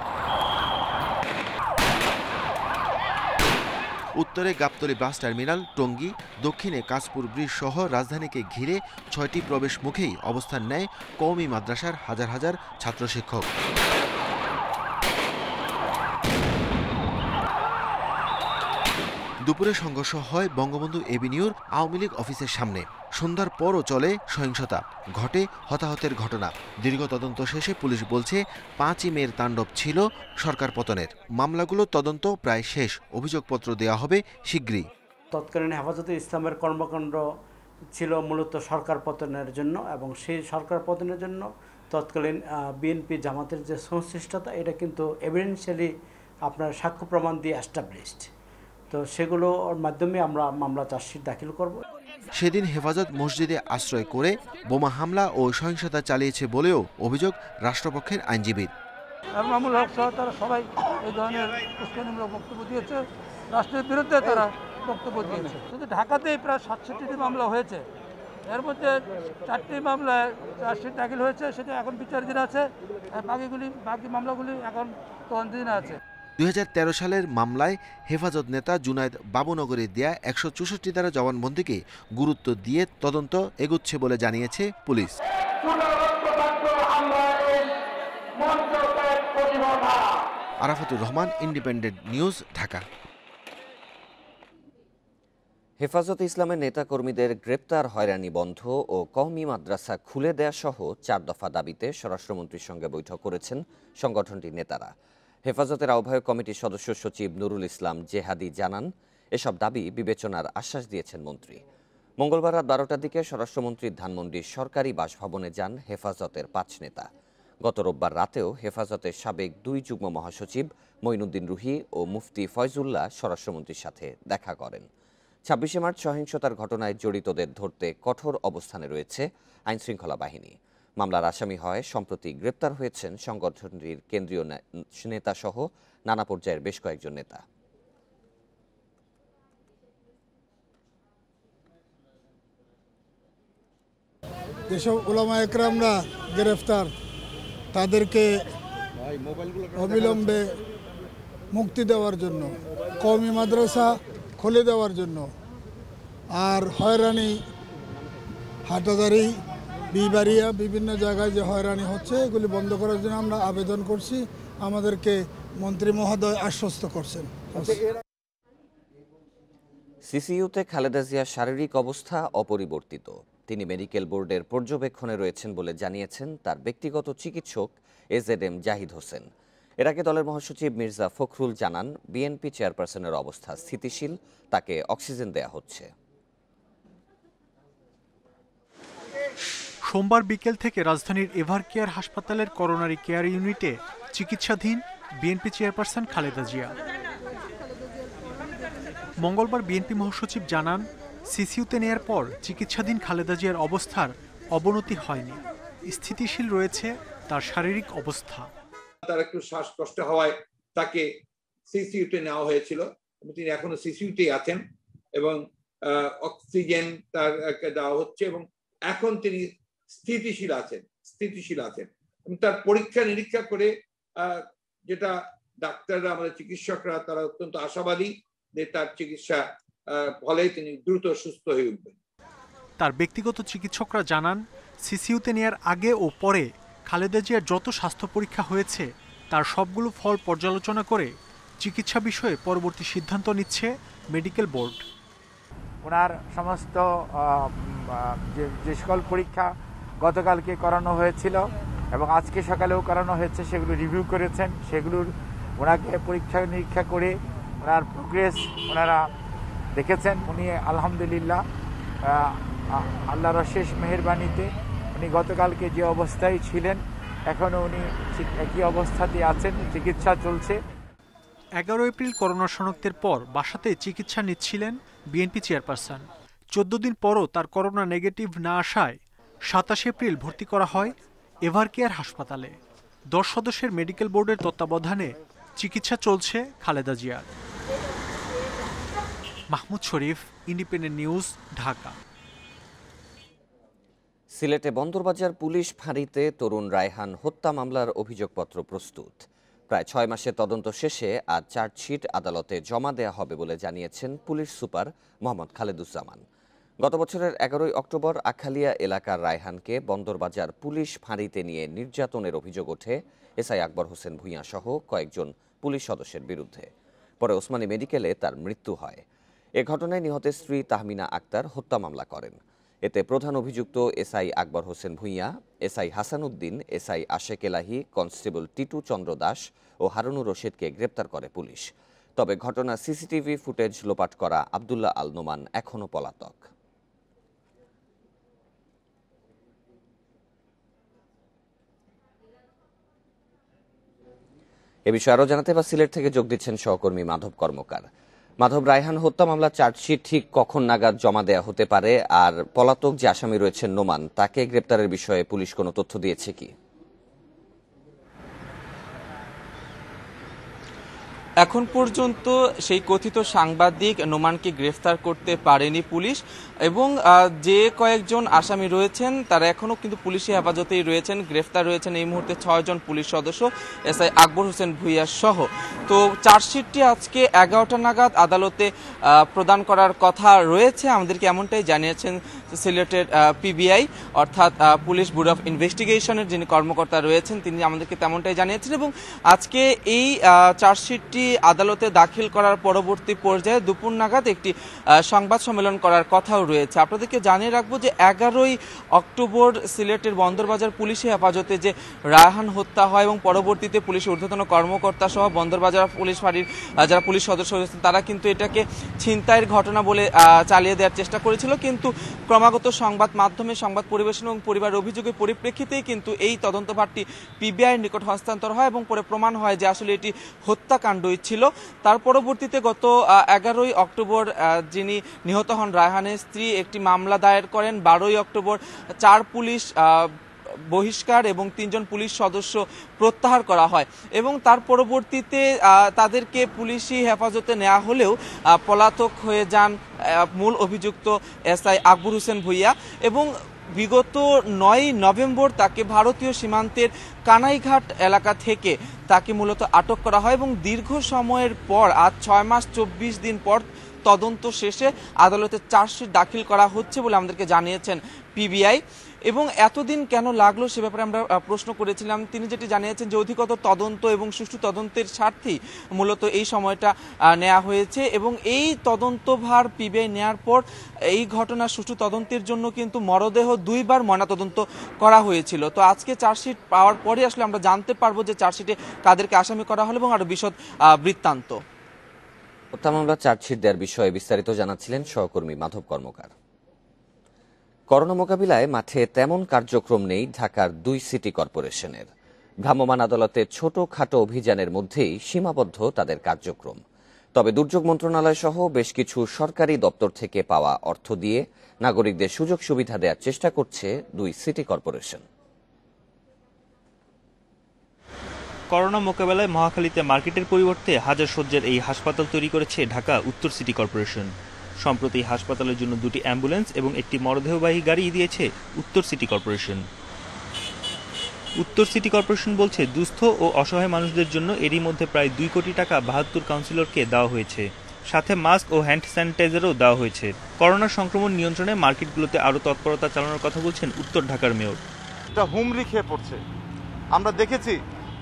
উত্তরে গাবতলী বাস টার্মিনাল, টঙ্গী, দক্ষিণে কাশপুর ব্রিজ সহ রাজধানীকে ঘিরে 6টি প্রবেশ মুখেই অবস্থান নেয় কওমি মাদ্রাসার হাজার হাজার ছাত্র শিক্ষক। দুপুরে সংঘর্ষ হয় বঙ্গবন্ধু এভিনিউর আওয়ামী লীগ অফিসের সামনে। সন্ধ্যার পরও চলে সহিংসতা, ঘটে হতাহতের ঘটনা। দীর্ঘ তদন্ত শেষে পুলিশ বলছে 5ই মের তাণ্ডব ছিল সরকার পতনের। মামলাগুলোর তদন্ত প্রায় শেষ, অভিযোগপত্র দেওয়া হবে শিগগিরই। তৎকালীন হেফাজতে ইসলামের কর্মকাণ্ড ছিল মূলত সরকার পতনের জন্য, এবং সেই সরকার পতনের জন্য তৎকালীন বিএনপি জামাতের যে সংশ্লিষ্টতা, এটা কিন্তু এভিডেন্সিয়ালি আপনার সাক্ষ্য প্রমাণ দিয়ে এস্টাবলিশড। তো সেগুলোর মাধ্যমে আমরা মামলা চার্জশিট দাখিল করব। সেদিন হেফাজত মসজিদে আশ্রয় করে বোমা হামলা ও সহিংসতা চালিয়েছে বলেও অভিযোগ রাষ্ট্রপক্ষের আইনজীবীর। মামুল হক সহ তারা সবাই এই ধরনের উস্কানিমূলক বক্তব্য দিয়েছে, রাষ্ট্রের বিরুদ্ধে তারা বক্তব্য দিয়েছে। শুধু ঢাকাতেই প্রায় 67টি মামলা হয়েছে, এর মধ্যে 4টি মামলায় চার্জশিট দাখিল হয়েছে, সেটা এখন বিচারাধীন আছে। বাকি মামলাগুলি এখন তদন্তাধীন আছে। 2013 সালের মামলায় হেফাজত নেতা জুনায়েদ বাবুনগরে দেয়া 164 ধারা জবানবন্দিকে গুরুত্ব দিয়ে তদন্ত এগুচ্ছে বলে জানিয়েছে police. Arafatur Rahman, independent News, Dhaka. হেফাজতে ইসলামের নেতাকর্মীদের গ্রেপ্তার, হয়রানি বন্ধ ও কওমি মাদ্রাসা খুলে দেয়া সহ 4 দফা দাবিতে স্বরাষ্ট্রমন্ত্রীর সঙ্গে বৈঠক করেছেন সংগঠনটির নেতারা। হেফাজতের আহ্বায়ক কমিটির সদস্য সচিব নুরুল ইসলাম জেহাদি জানান, এসব দাবি বিবেচনার আশ্বাস দিয়েছেন মন্ত্রী। মঙ্গলবার রাত 12টার দিকে স্বরাষ্ট্রমন্ত্রী ধানমন্ডির সরকারি বাসভবনে যান হেফাজতের 5 নেতা। গত রোববার রাতেও হেফাজতের সাবেক 2 যুগ্ম মহাসচিব মঈনুদ্দিন রুহি ও মুফতি ফয়জুল্লাহ স্বরাষ্ট্রমন্ত্রীর সাথে দেখা করেন। 26শে মার্চ সহিংসতার ঘটনায় জড়িতদের ধরতে কঠোর অবস্থানে রয়েছে আইনশৃঙ্খলা বাহিনী। মামলার আসামি হয় সম্প্রতি গ্রেপ্তার হয়েছেন সংগঠনটির কেন্দ্রীয় নেতাসহ নানা পর্যায়ের বেশ কয়েকজন নেতা। যেসব উলামা একরামরা গ্রেফতার, তাদেরকে অবিলম্বে মুক্তি দেওয়ার জন্য, কওমি মাদ্রাসা খুলে দেওয়ার জন্য, আর হয়রানি হাটাজারি বিবাড়িয়া বিভিন্ন জায়গায় যে হয়রানি হচ্ছে এগুলি বন্ধ করার জন্য আমরা আবেদন করছি। আমাদেরকে মন্ত্রী মহোদয় আশ্বস্ত করছেন। সিসিইউতে খালেদা জিয়ার শারীরিক অবস্থা অপরিবর্তিত। তিনি মেডিকেল বোর্ডের পর্যবেক্ষণে রয়েছেন বলে জানিয়েছেন তার ব্যক্তিগত চিকিৎসক এজেডএম জাহিদ হোসেন। এর আগে দলের মহাসচিব মির্জা ফখরুল জানান, বিএনপি চেয়ারপারসনের অবস্থা স্থিতিশীল, তাকে অক্সিজেন দেয়া হচ্ছে। সোমবার বিকেল থেকে রাজধানীর এভারকেয়ার হাসপাতালের করোনারি কেয়ার ইউনিটে চিকিৎসাধীন বিএনপি চেয়ারপারসন খালেদা জিয়া। মঙ্গলবার বিএনপি মহাসচিব জানান, সিসিইউতে নেয়ার পর চিকিৎসাধীন খালেদা জিয়ার অবস্থার অবনতি হয়নি, স্থিতিশীল রয়েছে তার শারীরিক অবস্থা। তার একটু শ্বাসকষ্ট হওয়ায় তাকে সিসিইউতে নেওয়া হয়েছিল, তিনি এখনো সিসিইউতেই আছেন এবং অক্সিজেন তারকে দেওয়া হচ্ছে এবং এখন তিনি স্থিতিশীল আছেন। তার পরীক্ষা নিরীক্ষা করে যেটা ডাক্তাররা, আমাদের চিকিৎসকরা, তারা অত্যন্ত আশাবাদী যে তার চিকিৎসা ফলে তিনি দ্রুত সুস্থ হয়ে উঠবেন। তার ব্যক্তিগত চিকিৎসকরা জানান, সিসিইউতে নেয়ার আগে ও পরে খালেদা জিয়ার যত স্বাস্থ্য পরীক্ষা হয়েছে তার সবগুলো ফল পর্যালোচনা করে চিকিৎসা বিষয়ে পরবর্তী সিদ্ধান্ত নিচ্ছে মেডিকেল বোর্ড। ওনার সমস্ত যে সকল পরীক্ষা গতকালকে করানো হয়েছিল এবং আজকে সকালেও করানো হয়েছে সেগুলো রিভিউ করেছেন, সেগুলোর ওনাকে পরীক্ষা নিরীক্ষা করে ওনার প্রোগ্রেস ওনারা দেখেছেন। উনি আলহামদুলিল্লাহ আল্লাহর অশেষ মেহেরবানিতে উনি গতকালকে যে অবস্থায় ছিলেন এখনও উনি ঠিক একই অবস্থাতে আছেন, চিকিৎসা চলছে। 11 এপ্রিল করোনা শনাক্তের পর বাসাতে চিকিৎসা নিচ্ছিলেন বিএনপি চেয়ারপারসন। 14 দিন পরও তার করোনা নেগেটিভ না আসায় 27 এপ্রিল ভর্তি করা হয় এভারকেয়ার হাসপাতালে। 10 সদস্যের মেডিকেল বোর্ডের তত্ত্বাবধানে চিকিৎসা চলছে খালেদা জিয়ার। মাহমুদ শরীফ, ইন্ডিপেন্ডেন্ট নিউজ, ঢাকা। সিলেটে বন্দরবাজার পুলিশ ফাঁড়িতে তরুণ রায়হান হত্যা মামলার অভিযোগপত্র প্রস্তুত। প্রায় 6 মাসের তদন্ত শেষে আজ চার্জশিট আদালতে জমা দেয়া হবে বলে জানিয়েছেন পুলিশ সুপার মোহাম্মদ খালেদুজ্জামান। গত বছরের 11 অক্টোবর আখালিয়া এলাকার রায়হানকে বন্দরবাজার পুলিশ ফাঁড়িতে নিয়ে নির্যাতনের অভিযোগ ওঠে এসআই আকবর হোসেন ভূঁইয়া সহ কয়েকজন পুলিশ সদস্যের বিরুদ্ধে। পরে ওসমানী মেডিকেলে তার মৃত্যু হয়। এ ঘটনায় নিহতের স্ত্রী তাহমিনা আক্তার হত্যা মামলা করেন। এতে প্রধান অভিযুক্ত SI Akbar Hossain Bhuiyan, SI Hasan Uddin, SI আশেক এলাহি, কনস্টেবল টিটু চন্দ্র দাস ও হারুনুর রশিদকে গ্রেপ্তার করে পুলিশ। তবে ঘটনার সিসিটিভি ফুটেজ লোপাট করা আব্দুল্লাহ আল নোমান এখনও পলাতক। এ বিষয়ে আরও জানাতে সিলেট থেকে যোগ দিচ্ছেন সহকর্মী মাধব কর্মকার। মাধব, রায়হান হত্যা মামলার চার্জশিট ঠিক কখন নাগাদ জমা দেয়া হতে পারে, আর পলাতক যে আসামি রয়েছেন নোমান, তাকে গ্রেপ্তারের বিষয়ে পুলিশ কোনো তথ্য দিয়েছে কি? এখন পর্যন্ত সেই কথিত সাংবাদিক নোমানকে গ্রেফতার করতে পারেনি পুলিশ, এবং যে কয়েকজন আসামি রয়েছেন তারা এখনও কিন্তু পুলিশের হেফাজতেই রয়েছেন। গ্রেফতার রয়েছেন এই মুহূর্তে 6 জন পুলিশ সদস্য, এসআই আকবর হোসেন ভূঁইয়া সহ। তো চার্জশিটটি আজকে 11টা নাগাদ আদালতে প্রদান করার কথা রয়েছে, আমাদেরকে এমনটাই জানিয়েছেন সিলেটের পিবিআই অর্থাৎ পুলিশ ব্যুরো অফ ইনভেস্টিগেশনের যিনি কর্মকর্তা রয়েছেন তিনি আমাদেরকে তেমনটাই জানিয়েছেন এবং আজকে এই চার্জশিটটি আদালতে দাখিল করার পরবর্তী পর্যায়ে দুপুর নাগাদ একটি সংবাদ সম্মেলন করার কথাও রয়েছে। আপনাদেরকে জানিয়ে রাখবো যে 11ই অক্টোবর সিলেটের বন্দরবাজার পুলিশি হেফাজতে যে রায়হান হত্যা হয় এবং পরবর্তীতে পুলিশের ঊর্ধ্বতন কর্মকর্তা সহ বন্দরবাজার পুলিশ ফাঁড়ির যারা পুলিশ সদস্য রয়েছেন তারা কিন্তু এটাকে ছিনতাইয়ের ঘটনা বলে চালিয়ে দেওয়ার চেষ্টা করেছিল, কিন্তু ক্রমাগত সংবাদ মাধ্যমে সংবাদ পরিবেশন এবং পরিবারের অভিযোগের পরিপ্রেক্ষিতেই কিন্তু এই তদন্তভারটি পিবিআইয়ের নিকট হস্তান্তর হয় এবং পরে প্রমাণ হয় যে আসলে এটি হত্যাকাণ্ডই ছিল। তার পরবর্তীতে গত 11ই অক্টোবর যিনি নিহত হন রায়হানের স্ত্রী একটি মামলা দায়ের করেন। 12ই অক্টোবর 4 পুলিশ বহিষ্কার এবং 3 জন পুলিশ সদস্য প্রত্যাহার করা হয় এবং তার পরবর্তীতে তাদেরকে পুলিশি হেফাজতে নেওয়া হলেও পলাতক হয়ে যান মূল অভিযুক্ত এসআই আকবর হোসেন ভুইয়া এবং বিগত 9ই নভেম্বর তাকে ভারতীয় সীমান্তের কানাইঘাট এলাকা থেকে তাকে মূলত আটক করা হয় এবং দীর্ঘ সময়ের পর আজ 6 মাস 24 দিন পর তদন্ত শেষে আদালতে চার্জশিট দাখিল করা হচ্ছে বলে আমাদেরকে জানিয়েছেন পিবিআই। এবং এতদিন কেন লাগলো সে ব্যাপারে আমরা প্রশ্ন করেছিলাম। তিনি যেটি জানিয়েছেন যে অধিকতর তদন্ত এবং সুষ্ঠু তদন্তের স্বার্থেই মূলত এই সময়টা নেওয়া হয়েছে এবং এই তদন্তভার পিবিআই নেওয়ার পর এই ঘটনার সুষ্ঠু তদন্তের জন্য কিন্তু মরদেহ 2 বার ময়নাতদন্ত করা হয়েছিল। তো আজকে চার্জশিট পাওয়ার পরে আসলে আমরা জানতে পারবো যে চার্জশিটে কাদেরকে আসামি করা হলো এবং আরো বিশদ বৃত্তান্ত। হত্যা মামলা চার্জশিট দেওয়ার বিষয়ে বিস্তারিত জানাচ্ছিলেন সহকর্মী মাধব কর্মকার। করোনা মোকাবিলায় মাঠে তেমন কার্যক্রম নেই ঢাকার 2 সিটি কর্পোরেশনের। ভ্রাম্যমাণ আদালতের ছোটখাটো অভিযানের মধ্যেই সীমাবদ্ধ তাদের কার্যক্রম। তবে দুর্যোগ মন্ত্রণালয় সহ বেশ কিছু সরকারি দপ্তর থেকে পাওয়া অর্থ দিয়ে নাগরিকদের সুযোগ সুবিধা দেওয়ার চেষ্টা করছে 2 সিটি কর্পোরেশন। করোনা মোকাবেলায় মহাখালীতে মার্কেটের পরিবর্তে হাজার শয্যার এই হাসপাতাল তৈরি করেছে ঢাকা উত্তর সিটি কর্পোরেশন। সম্প্রতি হাসপাতালের জন্য 2টি অ্যাম্বুলেন্স এবং একটি মরদেহবাহী গাড়ি দিয়েছে উত্তর সিটি কর্পোরেশন। উত্তর সিটি কর্পোরেশন বলছে দুস্থ ও অসহায় মানুষদের জন্য এরই মধ্যে প্রায় 2 কোটি টাকা 72 কাউন্সিলরকে দেওয়া হয়েছে, সাথে মাস্ক ও হ্যান্ড স্যানিটাইজারও দেওয়া হয়েছে। করোনা সংক্রমণ নিয়ন্ত্রণে মার্কেটগুলোতে আরও তৎপরতা চালানোর কথা বলছেন উত্তর ঢাকার মেয়র। এটা হুমড়ি খেয়ে পড়ছে। আমরা দেখেছি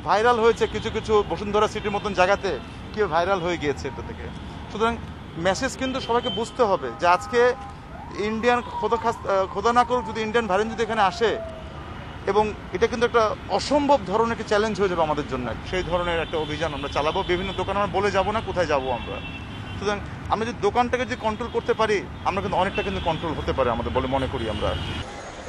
ভাইরাল হয়েছে কিছু কিছু বসুন্ধরা সিটির মতন জায়গাতে কেউ ভাইরাল হয়ে গিয়েছে এটা থেকে। সুতরাং মেসেজ কিন্তু সবাইকে বুঝতে হবে যে আজকে ইন্ডিয়ান খোদা না করুক যদি ইন্ডিয়ান ভ্যারিয়েন্ট যদি এখানে আসে এবং এটা কিন্তু একটা অসম্ভব ধরনের একটা চ্যালেঞ্জ হয়ে যাবে আমাদের জন্য। সেই ধরনের একটা অভিযান আমরা চালাবো। বিভিন্ন দোকান আমরা বলে যাব না কোথায় যাব আমরা। সুতরাং আমরা যদি দোকানটাকে যদি কন্ট্রোল করতে পারি আমরা কিন্তু অনেকটা কিন্তু কন্ট্রোল হতে পারে আমাদের বলে মনে করি আমরা।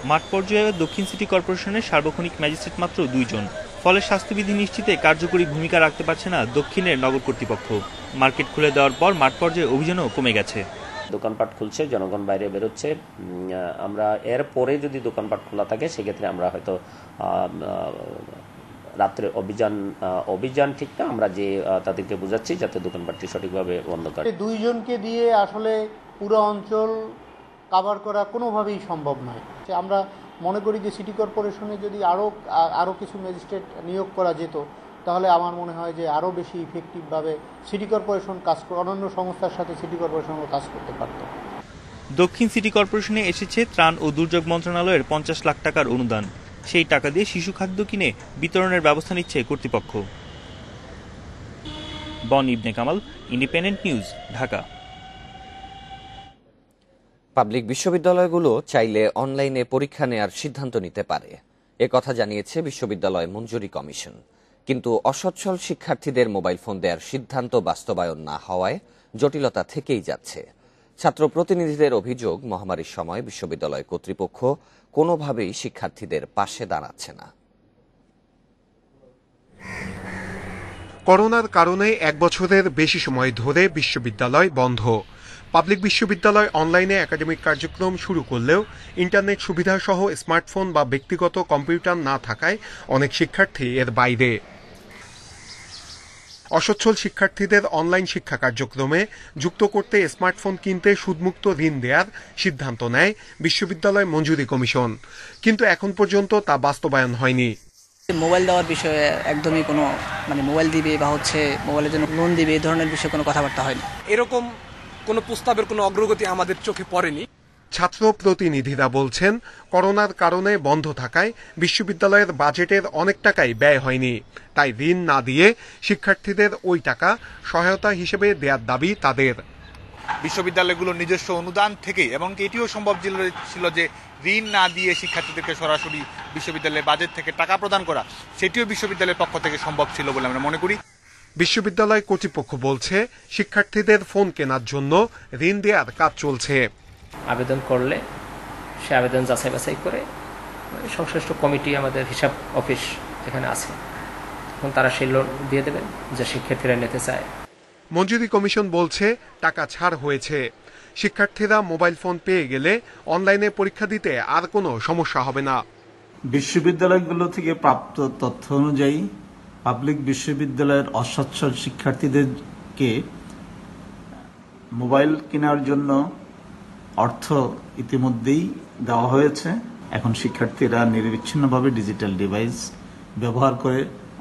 মাঠ পর্যায়ে দক্ষিণ সিটি কর্পোরেশনের সার্বক্ষণিক ম্যাজিস্ট্রেট মাত্র 2 জন। ফলে স্বাস্থ্যবিধি নিশ্চিতে কার্যকরী ভূমিকা রাখতে পারছে না দক্ষিণের নগর কর্তৃপক্ষ। মার্কেট খুলে দেওয়ার পর মাঠ পর্যায়ে অভিযানও কমে গেছে। দোকানপাট খুলছে, জনগণ বাইরে বেরোচ্ছে। আমরা এর পরে যদি দোকানপাট খোলা থাকে সেক্ষেত্রে আমরা হয়তো রাত্রে অভিযান ঠিক না, আমরা যে তাদেরকে বোঝাচ্ছি যাতে দোকানপাটটি সঠিকভাবে বন্ধ করে। 2 জনকে দিয়ে আসলে পুরো অঞ্চল কভার করা কোনোভাবেই সম্ভব নয়। আমরা মনে করি যে সিটি কর্পোরেশনে যদি আরও কিছু ম্যাজিস্ট্রেট নিয়োগ করা যেত তাহলে আমার মনে হয় যে আরও বেশি ইফেক্টিভভাবে সিটি কর্পোরেশন অন্যান্য সংস্থার সাথে সিটি কর্পোরেশনও কাজ করতে পারত। দক্ষিণ সিটি কর্পোরেশনে এসেছে ত্রাণ ও দুর্যোগ মন্ত্রণালয়ের 50 লাখ টাকার অনুদান। সেই টাকা দিয়ে শিশু খাদ্য কিনে বিতরণের ব্যবস্থা নিচ্ছে কর্তৃপক্ষ। বন Ibne Kamal, Independent News, Dhaka. Public বিশ্ববিদ্যালয়গুলো চাইলে অনলাইনে পরীক্ষা নেয়ার সিদ্ধান্ত নিতে পারে, একথা জানিয়েছে বিশ্ববিদ্যালয় মঞ্জুরি কমিশন। কিন্তু অসচ্ছল শিক্ষার্থীদের মোবাইল ফোন দেওয়ার সিদ্ধান্ত বাস্তবায়ন না হওয়ায় জটিলতা থেকেই যাচ্ছে। ছাত্র প্রতিনিধিদের অভিযোগ, মহামারীর সময় বিশ্ববিদ্যালয় কর্তৃপক্ষ কোনোভাবেই শিক্ষার্থীদের পাশে দাঁড়াচ্ছে না। করোনার কারণে 1 বছরের বেশি সময় ধরে বিশ্ববিদ্যালয় বন্ধ। পাবলিক বিশ্ববিদ্যালয় অনলাইনে একাডেমিক কার্যক্রম শুরু করলেও ইন্টারনেট সুবিধা সহ স্মার্টফোন বা ব্যক্তিগত কম্পিউটার না থাকায় অনেক শিক্ষার্থী এর বাইরে। অসচ্ছল শিক্ষার্থীদের অনলাইন শিক্ষা কার্যক্রমে যুক্ত করতে স্মার্টফোন কিনতে সুদমুক্ত ঋণ দেওয়ার সিদ্ধান্ত নেয় বিশ্ববিদ্যালয় মঞ্জুরি কমিশন, কিন্তু এখন পর্যন্ত তা বাস্তবায়ন হয়নি। মোবাইল দেওয়ার বিষয়ে একদমই কোনো মোবাইল দিবে বা মোবাইলের জন্য লোন দিবে এই ধরনের বিষয়ে কোনো কথাবার্তা হয়নি। এরকম কোনো প্রস্তাবের কোনো অগ্রগতি আমাদের চোখে পড়েনি। ছাত্র প্রতিনিধিরা বলছেন, করোনার কারণে বন্ধ থাকায় বিশ্ববিদ্যালয়ের বাজেটের অনেক টাকাই ব্যয় হয়নি। তাই ঋণ না দিয়ে শিক্ষার্থীদের ওই টাকা সহায়তা হিসেবে দেওয়ার দাবি তাদের। বিশ্ববিদ্যালয়গুলোর নিজস্ব অনুদান থেকেই, এবং এটিও সম্ভব ছিল যে ঋণ না দিয়ে শিক্ষার্থীদেরকে সরাসরি বিশ্ববিদ্যালয়ের বাজেট থেকে টাকা প্রদান করা, সেটিও বিশ্ববিদ্যালয়ের পক্ষ থেকে সম্ভব ছিল বলে আমরা মনে করি। বিশ্ববিদ্যালয় কর্তৃপক্ষ বলছে, শিক্ষার্থীদের ফোন কেনার জন্য ঋণ দেওয়ার কাজ চলছে। আবেদন করলে সে আবেদন যাচাই বাছাই করে সংশ্লিষ্ট কমিটি, আমাদের হিসাব অফিস এখানে আছে, তখন তারা সেই লোন দিয়ে দেবেন যে শিক্ষার্থীরা নিতে চায়। মঞ্জুরি কমিশন বলছে, টাকা ছাড় হয়েছে। শিক্ষার্থীরা মোবাইল ফোন পেয়ে গেলে অনলাইনে পরীক্ষা দিতে আর কোনো সমস্যা হবে না। বিশ্ববিদ্যালয়গুলো থেকে প্রাপ্ত তথ্য অনুযায়ী পাবলিক বিশ্ববিদ্যালয়ের অসচ্ছল শিক্ষার্থীদেরকে মোবাইল কেনার জন্য অর্থ ইতিমধ্যেই দেওয়া হয়েছে। এখন শিক্ষার্থীরা নিরবিচ্ছিন্নভাবে ডিজিটাল ডিভাইস ব্যবহার করে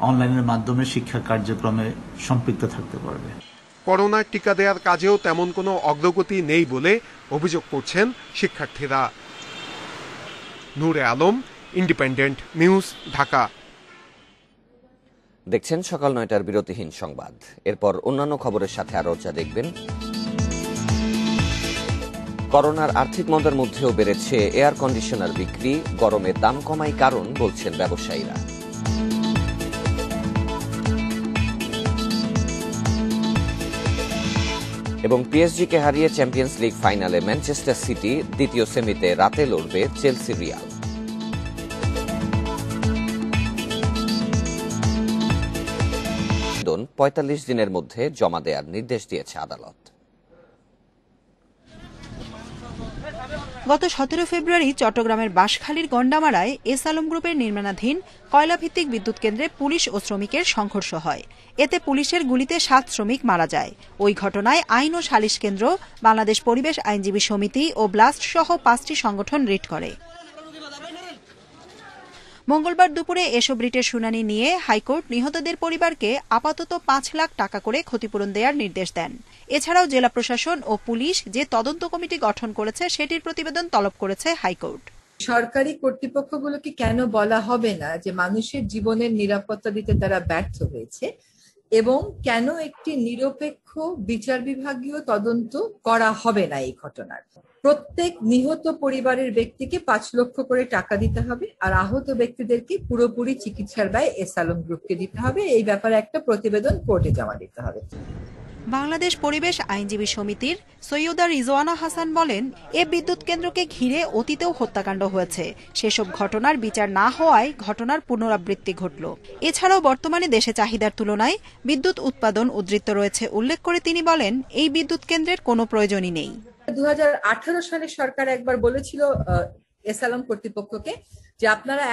অনলাইনের মাধ্যমে শিক্ষা কার্যক্রমে সম্পৃক্ত থাকতে পারবে। করোনার টিকা দেওয়ার কাজেও তেমন কোনো অগ্রগতি নেই বলে অভিযোগ করছেন শিক্ষার্থীরা। নূরে আলম, ইন্ডিপেন্ডেন্ট নিউজ, ঢাকা। দেখছেন সকাল ৯টার বিরতিহীন সংবাদ। এরপর অন্যান্য খবরের সাথে আরও যা দেখবেন। করোনার আর্থিক মন্দার মধ্যেও বেড়েছে এয়ার কন্ডিশনার বিক্রি। গরমে দাম কমাই কারণ বলছেন ব্যবসায়ীরা। এবং পিএসজিকে হারিয়ে চ্যাম্পিয়ন্স লিগ ফাইনালে ম্যানচেস্টার সিটি, দ্বিতীয় সেমিতে রাতে লড়বে চেলসি রিয়াল। ৪৫ দিনের মধ্যে জমা দেওয়ার নির্দেশ দিয়েছে আদালত। গত ১৭ ফেব্রুয়ারি চট্টগ্রামের বাঁশখালীর গন্ডামারায় এস আলম গ্রুপের নির্মাণাধীন কয়লাভিত্তিক বিদ্যুৎ কেন্দ্রে পুলিশ ও শ্রমিকের সংঘর্ষ হয়। এতে পুলিশের গুলিতে ৭ শ্রমিক মারা যায়। ওই ঘটনায় আইন ও সালিশ কেন্দ্র, বাংলাদেশ পরিবেশ আইনজীবী সমিতি ও ব্লাস্ট সহ ৫টি সংগঠন রিট করে। মঙ্গলবার দুপুরে এসব রিটের শুনানি নিয়ে হাইকোর্ট নিহতদের পরিবারকে আপাতত ৫ লাখ টাকা করে ক্ষতিপূরণ দেওয়ার নির্দেশ দেন। এছাড়াও জেলা প্রশাসন ও পুলিশ যে তদন্ত কমিটি গঠন করেছে সেটির প্রতিবেদন তলব করেছে হাইকোর্ট। সরকারি কর্তৃপক্ষগুলোকে কেন বলা হবে না যে মানুষের জীবনের নিরাপত্তা দিতে তারা ব্যর্থ হয়েছে, এবং কেন একটি নিরপেক্ষ বিচার বিভাগীয় তদন্ত করা হবে না এই ঘটনার। প্রত্যেক নিহত পরিবারের ব্যক্তিকে ৫ লক্ষ করে টাকা দিতে হবে, আর আহত ব্যক্তিদেরকে পুরোপুরি চিকিৎসার ব্যয় এস আলম গ্রুপকে দিতে হবে। এই ব্যাপারে একটা প্রতিবেদন কোর্টে জমা দিতে হবে। বাংলাদেশ পরিবেশ আইনজীবী সমিতির সৈয়দা রিজওয়ানা হাসান বলেন, এ বিদ্যুৎ কেন্দ্রকে ঘিরে অতীতেও হত্যাকাণ্ড হয়েছে। সেসব ঘটনার বিচার না হওয়ায় ঘটনার পুনরাবৃত্তি ঘটল। এছাড়াও বর্তমানে দেশে চাহিদার তুলনায় বিদ্যুৎ উৎপাদন উদ্বৃত্ত রয়েছে উল্লেখ করে তিনি বলেন, এই বিদ্যুৎ কেন্দ্রের কোনো প্রয়োজনই নেই। ২০১৮ সালে সরকার একবার বলেছিল এস আলম কর্তৃপক্ষকে যে আপনারা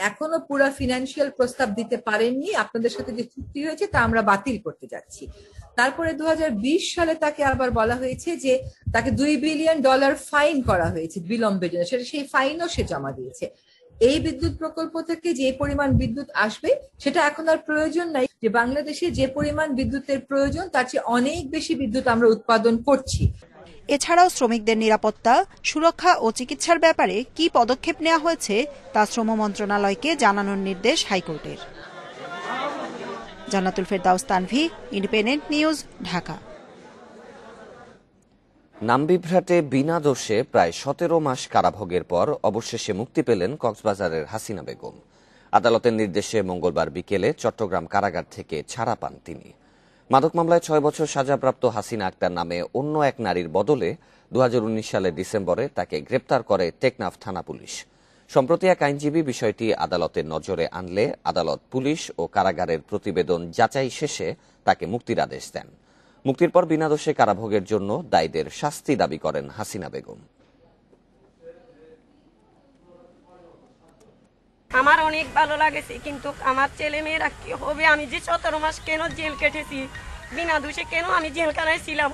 এখনো পুরো ফিনান্সিয়াল প্রস্তাব দিতে পারেননি, আপনাদের সাথে যে চুক্তি হয়েছে তা আমরা বাতিল করতে যাচ্ছি। তারপরে ২০২০ সালে তাকে আবার বলা হয়েছে যে তাকে $2 বিলিয়ন ফাইন করা হয়েছে বিলম্বের জন্য, সেই ফাইনও সে জমা দিয়েছে। এই বিদ্যুৎ প্রকল্প থেকে যে পরিমাণ বিদ্যুৎ আসবে সেটা এখন আর প্রয়োজন নাই। যে বাংলাদেশে যে পরিমাণ বিদ্যুতের প্রয়োজন তার চেয়ে অনেক বেশি বিদ্যুৎ আমরা উৎপাদন করছি। এছাড়াও শ্রমিকদের নিরাপত্তা, সুরক্ষা ও চিকিৎসার ব্যাপারে কি পদক্ষেপ নেওয়া হয়েছে তা শ্রম মন্ত্রণালয়কে জানানোর নির্দেশ হাইকোর্টের। জান্নাতুল ফেরদাউস তানভি, ইন্ডিপেন্ডেন্ট নিউজ, ঢাকা। নামবিভ্রাটে বিনা দোষে প্রায় ১৭ মাস কারাভোগের পর অবশেষে মুক্তি পেলেন কক্সবাজারের হাসিনা বেগম। আদালতের নির্দেশে মঙ্গলবার বিকেলে চট্টগ্রাম কারাগার থেকে ছাড়া পান তিনি। মাদক মামলায় ৬ বছর সাজাপ্রাপ্ত হাসিনা আক্তার নামে অন্য এক নারীর বদলে ২০১৯ সালের ডিসেম্বরে তাকে গ্রেপ্তার করে টেকনাফ থানা পুলিশ। সম্প্রতি এক আইনজীবী বিষয়টি আদালতের নজরে আনলে আদালত পুলিশ ও কারাগারের প্রতিবেদন যাচাই শেষে তাকে মুক্তির আদেশ দেন। মুক্তির পর বিনা দোষে কারাভোগের জন্য দায়ীদের শাস্তি দাবি করেন হাসিনা বেগম। আমার অনেক ভালো লাগেছে, কিন্তু আমার ছেলে মেয়েরা কি হবে? আমি যে ১৭ মাস কেন জেল কেটেছি, বিনা দোষে কেন আমি জেলখানায় ছিলাম,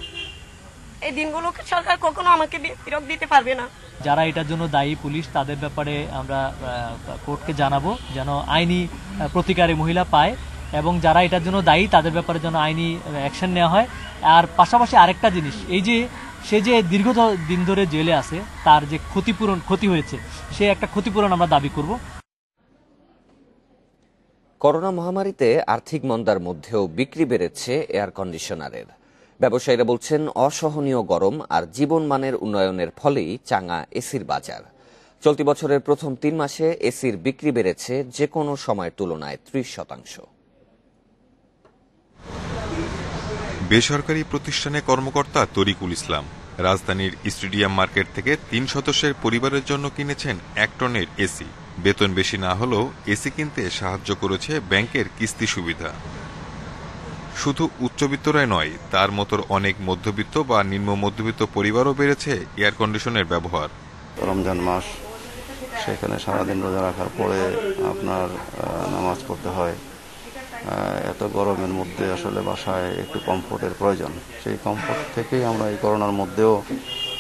এই দিনগুলো সরকার কখনো আমাকে ফেরত দিতে পারবে না। যারা এটার জন্য দায়ী পুলিশ, তাদের ব্যাপারে আমরা কোর্টকে জানাবো যেন আইনি প্রতিকারে মহিলা পায়, এবং যারা এটার জন্য দায়ী তাদের ব্যাপারে যেন আইনি অ্যাকশন নেওয়া হয়। আর পাশাপাশি আরেকটা জিনিস, এই যে সে যে দীর্ঘদিন ধরে জেলে আছে তার যে ক্ষতি হয়েছে সে একটা ক্ষতিপূরণ আমরা দাবি করব। করোনা মহামারীতে আর্থিক মন্দার মধ্যেও বিক্রি বেড়েছে এয়ার কন্ডিশনারের। ব্যবসায়ীরা বলছেন অসহনীয় গরম আর জীবনমানের উন্নয়নের ফলেই চাঙা এসির বাজার। চলতি বছরের প্রথম 3 মাসে এসির বিক্রি বেড়েছে যে কোনো সময়ের তুলনায় 30%। বেসরকারি প্রতিষ্ঠানে কর্মকর্তা তরিকুল ইসলাম রাজধানীর স্টেডিয়াম মার্কেট থেকে 3 সদস্যের পরিবারের জন্য কিনেছেন 1 টনের এসি। বেতন বেশি না হলেও এসি কিনতে সাহায্য করেছে ব্যাংকের কিস্তি সুবিধা। শুধু উচ্চবিত্তরাই নয়, তার মতো অনেক মধ্যবিত্ত বা নিম্ন মধ্যবিত্ত পরিবারও বেড়েছে এয়ার কন্ডিশনের ব্যবহার। রমজান মাস, সেখানে সারাদিন রোজা রাখার পরে আপনার নামাজ পড়তে হয়। এত গরমের মধ্যে আসলে বাসায় একটু কমফোর্টের প্রয়োজন। সেই কমফোর্ট থেকেই আমরা এই করোনার মধ্যেও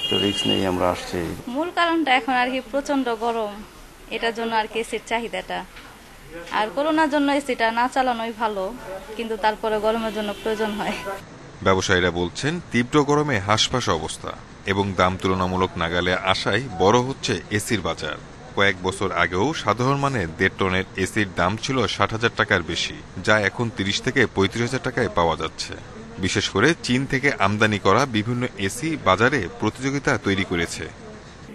একটু রিস্ক নিয়ে আমরা আসছি। মূল কারণটা এখন আর কি প্রচন্ড গরম, এটার জন্য আর কি এসির চাহিদাটা। আর করোনার জন্য এসিটা না চালানোই ভালো, কিন্তু তারপরে গরমের জন্য প্রয়োজন হয়। ব্যবসায়ীরা বলছেন তীব্র গরমে হাঁসফাঁস অবস্থা এবং দাম তুলনামূলক নাগালে আসায় বড় হচ্ছে এসির বাজার। কয়েক বছর আগেও সাধারণ মানের 1.5 টনের এসির দাম ছিল 60,000 টাকার বেশি, যা এখন 30 থেকে 35,000 টাকায় পাওয়া যাচ্ছে। বিশেষ করে চীন থেকে আমদানি করা বিভিন্ন এসি বাজারে প্রতিযোগিতা তৈরি করেছে।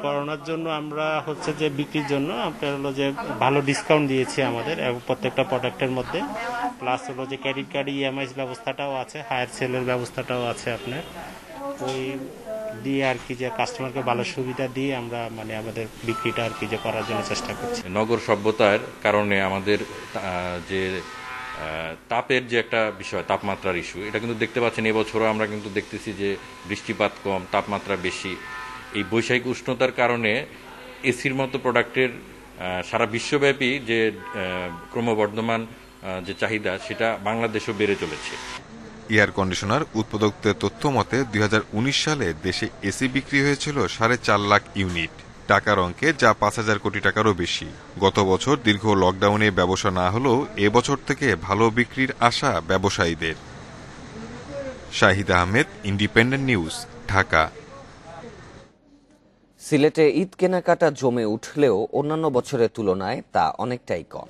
করোনার জন্য আমরা হচ্ছে যে বিক্রির জন্য আপনার হলো যে ভালো ডিসকাউন্ট দিয়েছি আমাদের প্রত্যেকটা প্রোডাক্টের মধ্যে, প্লাস হলো যে ক্রেডিট কার্ড ইএমআই ব্যবস্থাটাও আছে, হায়ার সেলের ব্যবস্থাটাও আছে আপনার। ওই দিয়ে আর কি যে কাস্টমারকে ভালো সুবিধা দিয়ে আমরা মানে আমাদের বিক্রিটা আর কি যে করার জন্য চেষ্টা করছি। নগর সভ্যতার কারণে আমাদের যে তাপের যে একটা বিষয়, তাপমাত্রার ইস্যু, এটা কিন্তু দেখতে পাচ্ছেন এবছরও আমরা কিন্তু দেখতেছি যে বৃষ্টিপাত কম, তাপমাত্রা বেশি। এই বৈশ্বিক উষ্ণতার কারণে এসির মতো প্রোডাক্টের সারা বিশ্বব্যাপী যে ক্রমবর্ধমান যে চাহিদা, সেটা বাংলাদেশেও বেড়ে চলেছে। এয়ার কন্ডিশনার উৎপাদকদের তথ্য মতে 2019 সালে দেশে এসি বিক্রি হয়েছিল 4.5 লাখ ইউনিট টাকার অঙ্কে, যা 5,000 কোটি টাকারও বেশি। গত বছর দীর্ঘ লকডাউনে ব্যবসা না হলেও এবছর থেকে ভালো বিক্রির আশা ব্যবসায়ীদের। Shahid Ahmed, independent News, Dhaka. সিলেটে ঈদ কেনাকাটা জমে উঠলেও অন্যান্য বছরের তুলনায় তা অনেকটাই কম।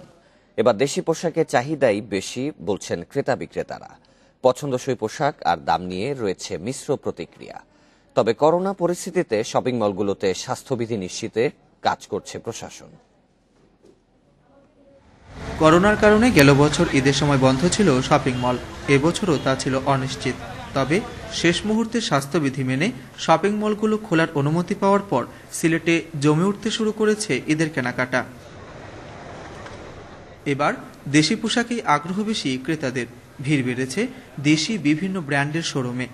এবার দেশি পোশাকের চাহিদাই বেশি বলছেন ক্রেতা বিক্রেতারা। পছন্দসই পোশাক আর দাম নিয়ে রয়েছে মিশ্র প্রতিক্রিয়া। তবে করোনা পরিস্থিতিতে শপিং মলগুলোতে স্বাস্থ্যবিধি নিশ্চিতে কাজ করছে প্রশাসন। করোনার কারণে গেল বছর ঈদের সময় বন্ধ ছিল শপিং মল, এবছরও তা ছিল অনিশ্চিত। তবে শেষ মুহূর্তে স্বাস্থ্যবিধি মেনে শপিং মলগুলো খোলার অনুমতি পাওয়ার পর সিলেটে জমে উঠতে শুরু করেছে ঈদের কেনাকাটা। এবার দেশি পোশাকেই আগ্রহ বেশি ক্রেতাদের। ভিড় বেড়েছে দেশি বিভিন্ন ব্র্যান্ডের শোরুমে।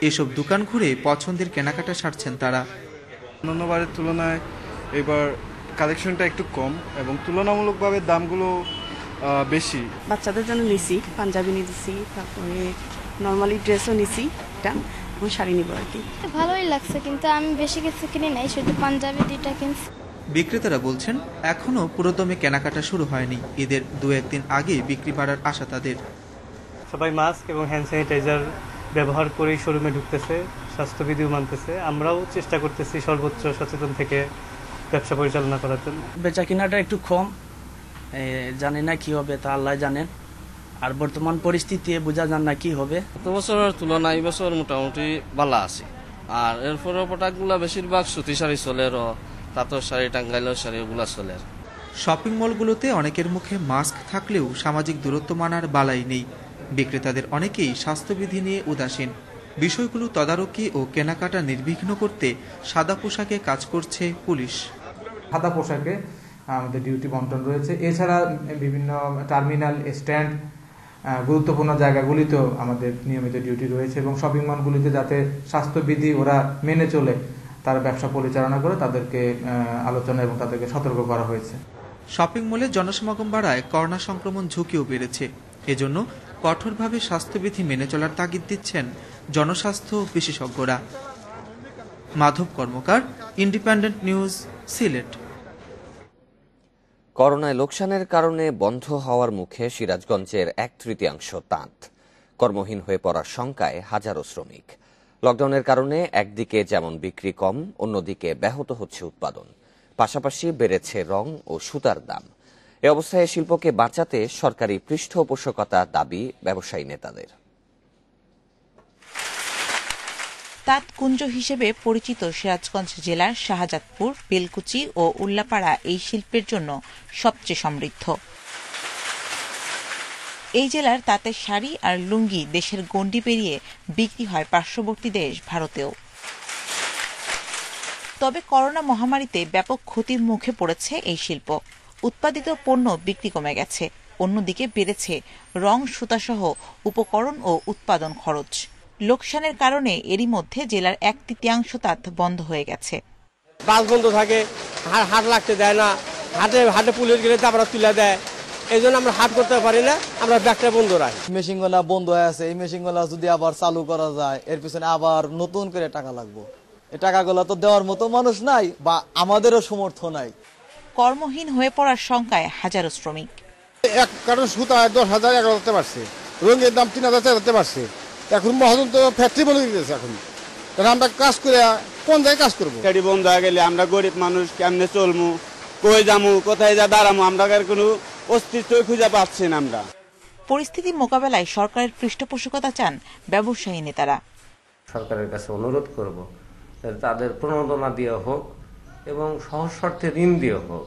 এসব দোকান ঘুরে পছন্দের কেনাকাটা সারছেন তারা। অন্যবারের তুলনায় এবার কালেকশনটা একটু কম এবং তুলনামূলকভাবে দামগুলো বেশি। বাচ্চাদের জন্য নিছি, পাঞ্জাবি নিয়েছি, তারপরে নর্মালি ড্রেসও নিছি, এটা এবং শাড়ি নিব আর কি। ভালোই লাগছে, কিন্তু আমি বেশি কিছু কিনি নাই, শুধু পাঞ্জাবি 2টা কিনছি। বিক্রেতারা বলছেন এখনো পুরোদমে কেনাকাটা শুরু হয়নি। ঈদের 2-1 দিন আগে বিক্রি বাড়ার আশা তাদের। সবাই মাস্ক এবং হ্যান্ড স্যানিটাইজার ব্যবহার করেই শোরুমে ঢুকতেছে, স্বাস্থ্যবিধিও মানতেছে। আমরাও চেষ্টা করতেছি সর্বোচ্চ সচেতন থেকে ব্যবসা পরিচালনা করার জন্য। বেচা কেনাটা একটু কম, জানি না কি হবে, তা আল্লাহ জানেন। আর বর্তমান পরিস্থিতি বোঝা যান না কি হবে। গত বছরের তুলনায় এই বছর মোটামুটি ভালো আছে। আর এরপরে প্রোডাক্টগুলো বেশিরভাগ সুতি শাড়ি চলে, তাঁতের শাড়ি, টাঙ্গাইলের শাড়ি, ওগুলা চলে। শপিং মলগুলোতে অনেকের মুখে মাস্ক থাকলেও সামাজিক দূরত্ব মানার বালাই নেই। বিক্রেতাদের অনেকেই স্বাস্থ্যবিধি নিয়ে উদাসীন। বিষয়গুলো তদারকি ও কেনাকাটা নির্বিঘ্ন করতে সাদা পোশাকে কাজ করছে পুলিশ। সাদা পোশাকে আমাদের ডিউটি বন্টন রয়েছে। এছাড়া বিভিন্ন টার্মিনাল, স্ট্যান্ড, গুরুত্বপূর্ণ জায়গাগুলিতেও আমাদের নিয়মিত ডিউটি রয়েছে এবং শপিং মলগুলিতে যাতে স্বাস্থ্যবিধি ওরা মেনে চলে তারা ব্যবসা পরিচালনা করে তাদেরকে আলোচনা এবং তাদেরকে সতর্ক করা হয়েছে। শপিং মলে জনসমাগম বাড়ায় করোনা সংক্রমণ ঝুঁকিও বেড়েছে। এজন্য কঠোরভাবে স্বাস্থ্যবিধি মেনে চলার তাগিদ দিচ্ছেন জনস্বাস্থ্য বিশেষজ্ঞরা। মাধব কর্মকার, ইন্ডিপেন্ডেন্ট নিউজ, সিলেট। করোনায় লোকসানের কারণে বন্ধ হওয়ার মুখে সিরাজগঞ্জের 1/3 তাঁত। কর্মহীন হয়ে পড়ার শঙ্কায় হাজারো শ্রমিক। লকডাউনের কারণে একদিকে যেমন বিক্রি কম, অন্যদিকে ব্যাহত হচ্ছে উৎপাদন, পাশাপাশি বেড়েছে রং ও সুতার দাম। এ অবস্থায় শিল্পকে বাঁচাতে সরকারি পৃষ্ঠপোষকতা দাবি ব্যবসায়ী নেতাদের। তাঁতকুঞ্জ হিসেবে পরিচিত সিরাজগঞ্জ জেলার শাহজাদপুর, বেলকুচি ও উল্লাপাড়া এই শিল্পের জন্য সবচেয়ে সমৃদ্ধ। এই জেলার তাঁতের শাড়ি আর লুঙ্গি দেশের গণ্ডি পেরিয়ে বিক্রি হয় পার্শ্ববর্তী দেশ ভারতেও। তবে করোনা মহামারীতে ব্যাপক ক্ষতির মুখে পড়েছে এই শিল্প। উৎপাদিত পণ্য বিক্রি কমে গেছে, অন্যদিকে বেড়েছে রং, সুতাসহ উপকরণ ও উৎপাদন খরচ। লোকসানের কারণে এরই মধ্যে জেলার 1/3 তাঁত বন্ধ হয়ে গেছে। বাস বন্ধ থাকে, হাট লাগতে দেয় না, হাটে পুলিশ গেলে তারপরে তুলে দেয়, এই জন্য আমরা হাট করতে পারি না, আমরা ব্যাগটা বন্ধ রাখি। মেশিনগুলা বন্ধ হয়ে আছে, এই মেশিনগুলা যদি আবার চালু করা যায়, এর পিছনে আবার নতুন করে টাকা লাগবে। এই টাকাগুলো তো দেওয়ার মতো মানুষ নাই বা আমাদেরও সমর্থ নাই। কর্মহীন হয়ে পড়ার শঙ্কায় হাজারো শ্রমিক। এক কারণ সুতা 10,000 11 পারছে, রঙের দাম 3,000 পারছে। এখন মহাজন তো ফ্যাক্টরি বলে দিতেছে। এখন আমরা কাজ করে কোন জায়গায় কাজ করবো? গাড়ি বন্ধ হয়ে গেলে আমরা গরিব মানুষ কেমনে চলমু, কই যামু, কোথায় যা দাঁড়ামু, আমরা কোনো অস্তিত্ব খুঁজে পাচ্ছি না। আমরা পরিস্থিতি মোকাবেলায় সরকারের পৃষ্ঠপোষকতা চান ব্যবসায়ী নেতারা। সরকারের কাছে অনুরোধ করব তাদের প্রণোদনা দিয়ে হোক এবং সহজ শর্তে ঋণ দিয়ে হোক,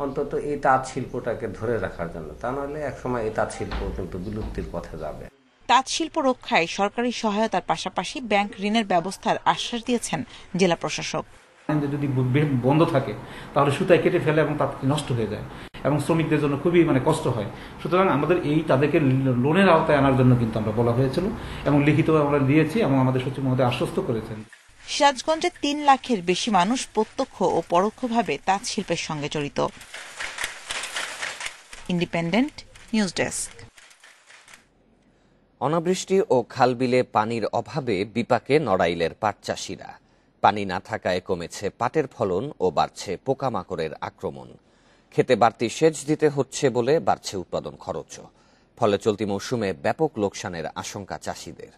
অন্তত এই তাঁত শিল্পটাকে ধরে রাখার জন্য। তা নাহলে একসময় এই তাঁত শিল্প কিন্তু বিলুপ্তির পথে যাবে। তাঁত শিল্প রক্ষায় সরকারি সহায়তার পাশাপাশি ব্যাংক ঋণের ব্যবস্থার আশ্বাস দিয়েছেন জেলা প্রশাসক। যদি বন্ধ থাকে তাহলে সুতায় কেটে ফেলে এবং তাঁতটি নষ্ট হয়ে যায় এবং শ্রমিকদের জন্য খুবই কষ্ট হয়। সুতরাং আমাদের তাদেরকে লোনের আওতায় আনার জন্য কিন্তু আমরা বলা হয়েছিল এবং লিখিত আমরা দিয়েছি এবং আমাদের সচিব মহোদয় আশ্বস্ত করেছেন। সিরাজগঞ্জে 3 লাখের বেশি মানুষ প্রত্যক্ষ ও পরোক্ষভাবে তাঁত শিল্পের সঙ্গে জড়িত। Independent news desk. অনাবৃষ্টি ও খালবিলে পানির অভাবে বিপাকে নড়াইলের পাট চাষিরা। পানি না থাকায় কমেছে পাটের ফলন ও বাড়ছে পোকামাকড়ের আক্রমণ। খেতে বাড়তি সেচ দিতে হচ্ছে বলে বাড়ছে উৎপাদন খরচও। ফলে চলতি মৌসুমে ব্যাপক লোকসানের আশঙ্কা চাষিদের।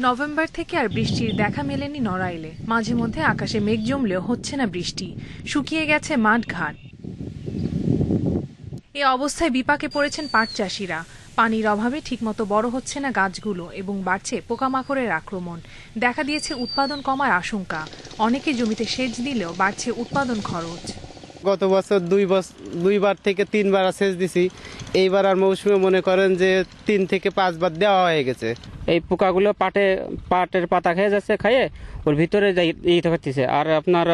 নভেম্বর থেকে আর বৃষ্টির দেখা মেলেনি নড়াইলে। মাঝে মধ্যে আকাশে মেঘ জমলেও হচ্ছে না বৃষ্টি, শুকিয়ে গেছে মাঠ ঘাট। এ অবস্থায় বিপাকে পড়েছেন পাট চাষিরা। পানির অভাবে ঠিকমতো বড় হচ্ছে না গাছগুলো এবং বাড়ছে পোকামাকড়ের আক্রমণ। দেখা দিয়েছে উৎপাদন কমার আশঙ্কা। অনেকে জমিতে সেচ দিলেও বাড়ছে উৎপাদন খরচ। গত বছর 2 বার থেকে 3 বার সেচ দিছি, এইবার আর মৌসুমে মনে করেন যে 3 থেকে 5 বার দেওয়া হয়ে গেছে। এই পোকাগুলো পাটের পাতা খেয়ে যাচ্ছে, খাইয়ে ওর ভিতরে যেতে পারতেছে। আর আপনার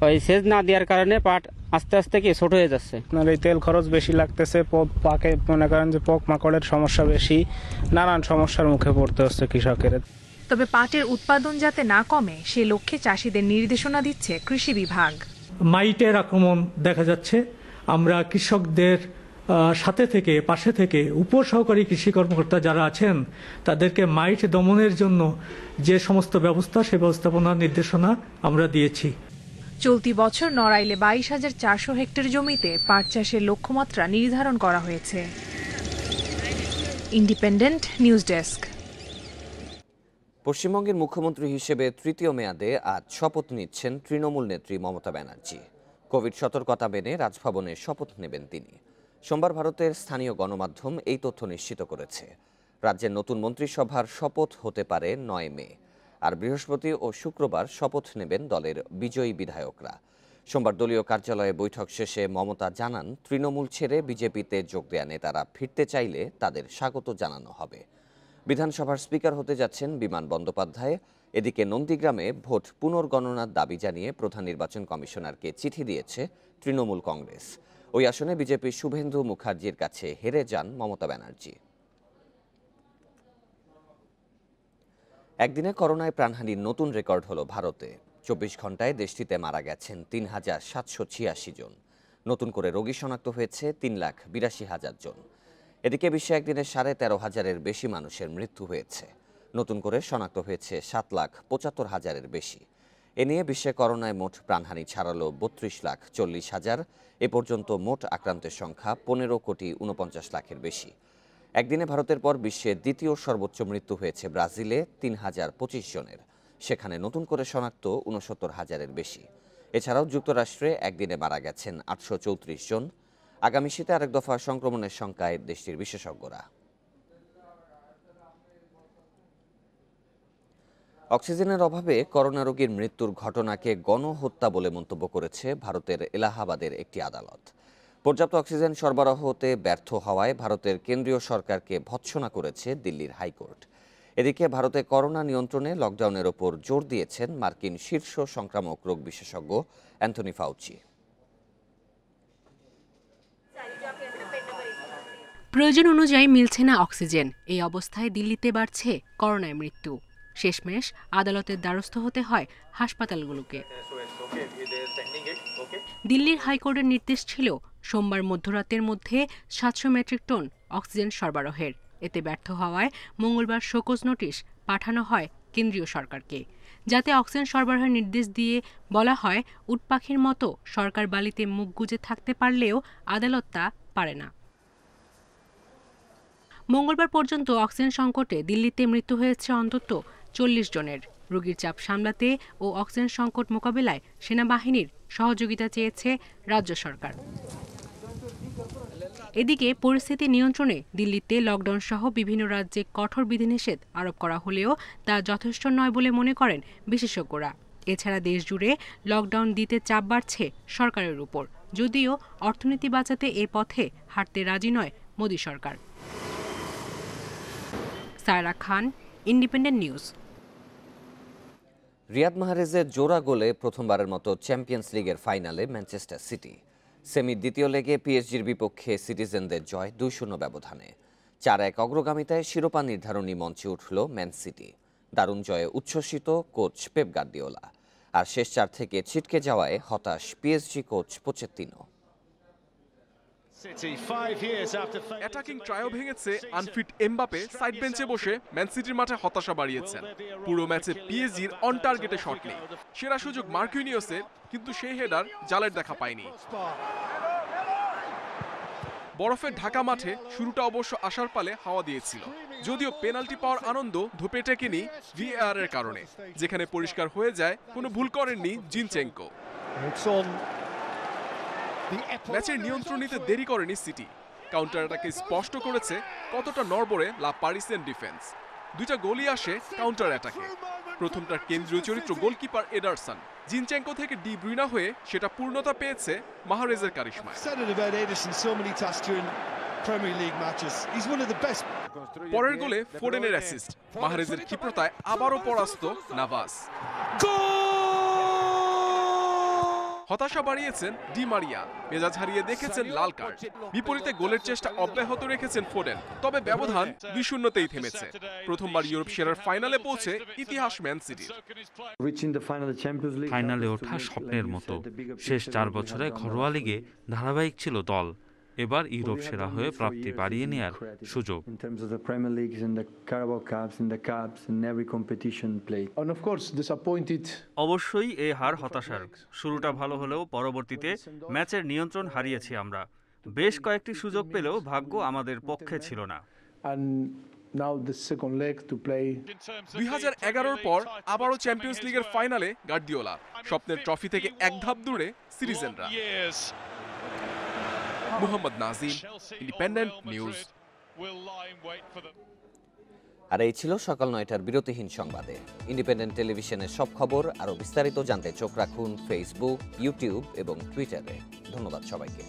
ওই সেচ না দেওয়ার কারণে পাট আস্তে আস্তে কি ছোট হয়ে যাচ্ছে। আপনার এই তেল খরচ বেশি লাগতেছে, পাকে মনে করেন যে পোক মাকড়ের সমস্যা বেশি, নানান সমস্যার মুখে পড়তে হচ্ছে কৃষকের। তবে পাটের উৎপাদন যাতে না কমে সে লক্ষ্যে চাষিদের নির্দেশনা দিচ্ছে কৃষি বিভাগ। মাইটের আক্রমণ দেখা যাচ্ছে। আমরা কৃষকদের সাথে থেকে পাশে থেকে উপসহকারী কৃষি কর্মকর্তা যারা আছেন তাদেরকে মাইট দমনের জন্য যে সমস্ত ব্যবস্থা সে ব্যবস্থাপনার নির্দেশনা আমরা দিয়েছি। চলতি বছর নড়াইলে 22,400 হেক্টর জমিতে পাট চাষের লক্ষ্যমাত্রা নির্ধারণ করা হয়েছে। Independent news desk. পশ্চিমবঙ্গের মুখ্যমন্ত্রী হিসেবে তৃতীয় মেয়াদে আজ শপথ নিচ্ছেন তৃণমূল নেত্রী মমতা ব্যানার্জি। কোভিড সতর্কতা মেনে রাজভবনে শপথ নেবেন তিনি। সোমবার ভারতের স্থানীয় গণমাধ্যম এই তথ্য নিশ্চিত করেছে। রাজ্যের নতুন মন্ত্রিসভার শপথ হতে পারে 9 মে। আর বৃহস্পতি ও শুক্রবার শপথ নেবেন দলের বিজয়ী বিধায়করা। সোমবার দলীয় কার্যালয়ে বৈঠক শেষে মমতা জানান, তৃণমূল ছেড়ে বিজেপিতে যোগ দেয়া নেতারা ফিরতে চাইলে তাদের স্বাগত জানানো হবে। বিধানসভার স্পিকার হতে যাচ্ছেন বিমান বন্দ্যোপাধ্যায়। এদিকে নন্দীগ্রামে ভোট পুনর্গণনার দাবি জানিয়ে প্রধান নির্বাচন কমিশনারকে চিঠি দিয়েছে তৃণমূল কংগ্রেস। ওই আসনে বিজেপির শুভেন্দু মুখার্জির কাছে হেরে যান মমতা ব্যানার্জি। একদিনে করোনায় প্রাণহানির নতুন রেকর্ড হলো ভারতে। 24 ঘন্টায় দেশটিতে মারা গেছেন 3,786 জন। নতুন করে রোগী শনাক্ত হয়েছে 3,82,000 জন। এদিকে বিশ্বে একদিনে 13,500-এর বেশি মানুষের মৃত্যু হয়েছে। নতুন করে শনাক্ত হয়েছে 7,75,000-এর বেশি। এ নিয়ে বিশ্বে করোনায় মোট প্রাণহানি ছাড়ালো 32,40,000। এ পর্যন্ত মোট আক্রান্তের সংখ্যা 15,49,00,000-এর বেশি। একদিনে ভারতের পর বিশ্বের দ্বিতীয় সর্বোচ্চ মৃত্যু হয়েছে ব্রাজিলে 3025 জনের। সেখানে নতুন করে শনাক্ত 69,000-এর বেশি। এছাড়াও যুক্তরাষ্ট্রে একদিনে মারা গেছেন 834 জন। আগামী শীতে আরেক দফা সংক্রমণের শঙ্কায় দেশটির বিশেষজ্ঞরা। অক্সিজেনের অভাবে করোনা রোগীর মৃত্যুর ঘটনাকে গণহত্যা বলে মন্তব্য করেছে ভারতের এলাহাবাদের একটি আদালত। পর্যাপ্ত অক্সিজেন সরবরাহ হতে ব্যর্থ হওয়ায় ভারতের কেন্দ্রীয় সরকারকে ভৎসনা করেছে দিল্লির হাইকোর্ট। এদিকে ভারতে করোনা নিয়ন্ত্রণে লকডাউনের ওপর জোর দিয়েছেন মার্কিন শীর্ষ সংক্রামক রোগ বিশেষজ্ঞ অ্যান্থনি ফাউচি। প্রয়োজন অনুযায়ী মিলছে না অক্সিজেন। এই অবস্থায় দিল্লিতে বাড়ছে করোনায় মৃত্যু। শেষমেশ আদালতের দ্বারস্থ হতে হয় হাসপাতালগুলোকে। দিল্লির হাইকোর্টের নির্দেশ ছিল সোমবার মধ্যরাতের মধ্যে 700 মেট্রিক টন অক্সিজেন সরবরাহের। এতে ব্যর্থ হওয়ায় মঙ্গলবার শোকজ নোটিশ পাঠানো হয় কেন্দ্রীয় সরকারকে, যাতে অক্সিজেন সরবরাহের নির্দেশ দিয়ে বলা হয় উট পাখির মতো সরকার বালিতে মুখ গুজে থাকতে পারলেও আদালত তা পারে না। মঙ্গলবার পর্যন্ত অক্সিজেন সংকটে দিল্লিতে মৃত্যু হয়েছে অন্তত 40 জনের। রোগীর চাপ সামলাতে ও অক্সিজেন সংকট মোকাবেলায় সেনাবাহিনীর সহযোগিতা চেয়েছে রাজ্য সরকার। এদিকে পরিস্থিতি নিয়ন্ত্রণে দিল্লিতে লকডাউন সহ বিভিন্ন রাজ্যে কঠোর বিধিনিষেধ আরোপ করা হলেও তা যথেষ্ট নয় বলে মনে করেন বিশেষজ্ঞরা। এছাড়া দেশজুড়ে লকডাউন দিতে চাপ বাড়ছে সরকারের উপর, যদিও অর্থনীতি বাঁচাতে এ পথে হাঁটতে রাজি নয় মোদী সরকার। সায়রা খান, ইন্ডিপেন্ডেন্ট নিউজ। রিয়াদ মাহরেজের জোড়া গোলে প্রথমবারের মতো চ্যাম্পিয়ন্স লিগের ফাইনালে ম্যানচেস্টার সিটি। সেমির দ্বিতীয় লেগে পিএসজির বিপক্ষে সিটিজেনদের জয় 2-0 ব্যবধানে। 4-1 অগ্রগামিতায় শিরোপা নির্ধারণী মঞ্চে উঠল ম্যান সিটি। দারুণ জয়ে উচ্ছ্বসিত কোচ পেপ গার্দিওলা। আর শেষ 4 থেকে ছিটকে যাওয়ায় হতাশ পিএসজি কোচ পোচেত্তিনো। অ্যাটাকিং ট্রায়ও ভেঙেছে আনফিট এমবাপে সাইড বেঞ্চে বসে ম্যান সিটির মাঠে হতাশা বাড়িয়েছেন। পুরো ম্যাচে পিএসজির অন টার্গেটে শট নেই। সেরা সুযোগ মার্কুইনিওসের, কিন্তু সেই হেডার জালের দেখা পায়নি। বরফের ঢাকা মাঠে শুরুটা অবশ্য আসার পালে হাওয়া দিয়েছিল, যদিও পেনাল্টি পাওয়ার আনন্দ ধোপে টেকেনি ভিএআর এর কারণে, যেখানে পরিষ্কার হয়ে যায় কোনো ভুল করেননি জিনচেঙ্কো। ম্যাচের নিয়ন্ত্রণ নিতে দেরি করেনি সিটি। কাউন্টার অ্যাটাকে স্পষ্ট করেছে কতটা নড়বড়ে লা পারিসিয়ান ডিফেন্স। দুইটা গোলই আসে কাউন্টার অ্যাটাকে। প্রথমটার কেন্দ্রীয় চরিত্র গোলকিপার এডারসন। জিনচেঙ্কো থেকে ডি ব্রুইনা হয়ে সেটা পূর্ণতা পেয়েছে মাহরেজের কারিশমায়। পরের গোলে ফোডেনের অ্যাসিস্ট। মাহরেজের ক্ষিপ্রতায় আবারও পরাস্ত নাভাস। হতাশা বাড়িয়েছেন ডি মারিয়া, মেজাজ হারিয়ে দেখেছেন লাল কার্ড। বিপরীতে গোলের চেষ্টা অব্যাহত রেখেছেন ফোডেন, তবে ব্যবধান 2-0তেই থেমেছে। প্রথমবার ইউরোপ সেরার ফাইনালে পৌঁছে ইতিহাস ম্যান সিটির। ফাইনালে ওঠা স্বপ্নের মতো। শেষ 4 বছরে ঘরোয়া লিগে ধারাবাহিক ছিল দল। এবার ইউরোপ সেরা হয়ে প্রাপ্তি বাড়িয়ে নেয়ার সুযোগ। অবশ্যই এই হার হতাশার। শুরুটা ভালো হলেও পরবর্তীতে ম্যাচের নিয়ন্ত্রণ হারিয়েছি আমরা। বেশ কয়েকটি সুযোগ পেলেও ভাগ্য আমাদের পক্ষে ছিল না। 2011 পর আবারও চ্যাম্পিয়ন্স লিগের ফাইনালে গার্দিওলা। স্বপ্নের ট্রফি থেকে এক ধাপ দূরে সিটিজেনরা। Mohammad Nazim, Independent News. আর এই ছিল সকাল 9টার বিরতিহীন সংবাদে। ইন্ডিপেন্ডেন্ট টেলিভিশনের সব খবর আরও বিস্তারিত জানতে চোখ রাখুন ফেসবুক, ইউটিউব এবং টুইটারে। ধন্যবাদ সবাইকে।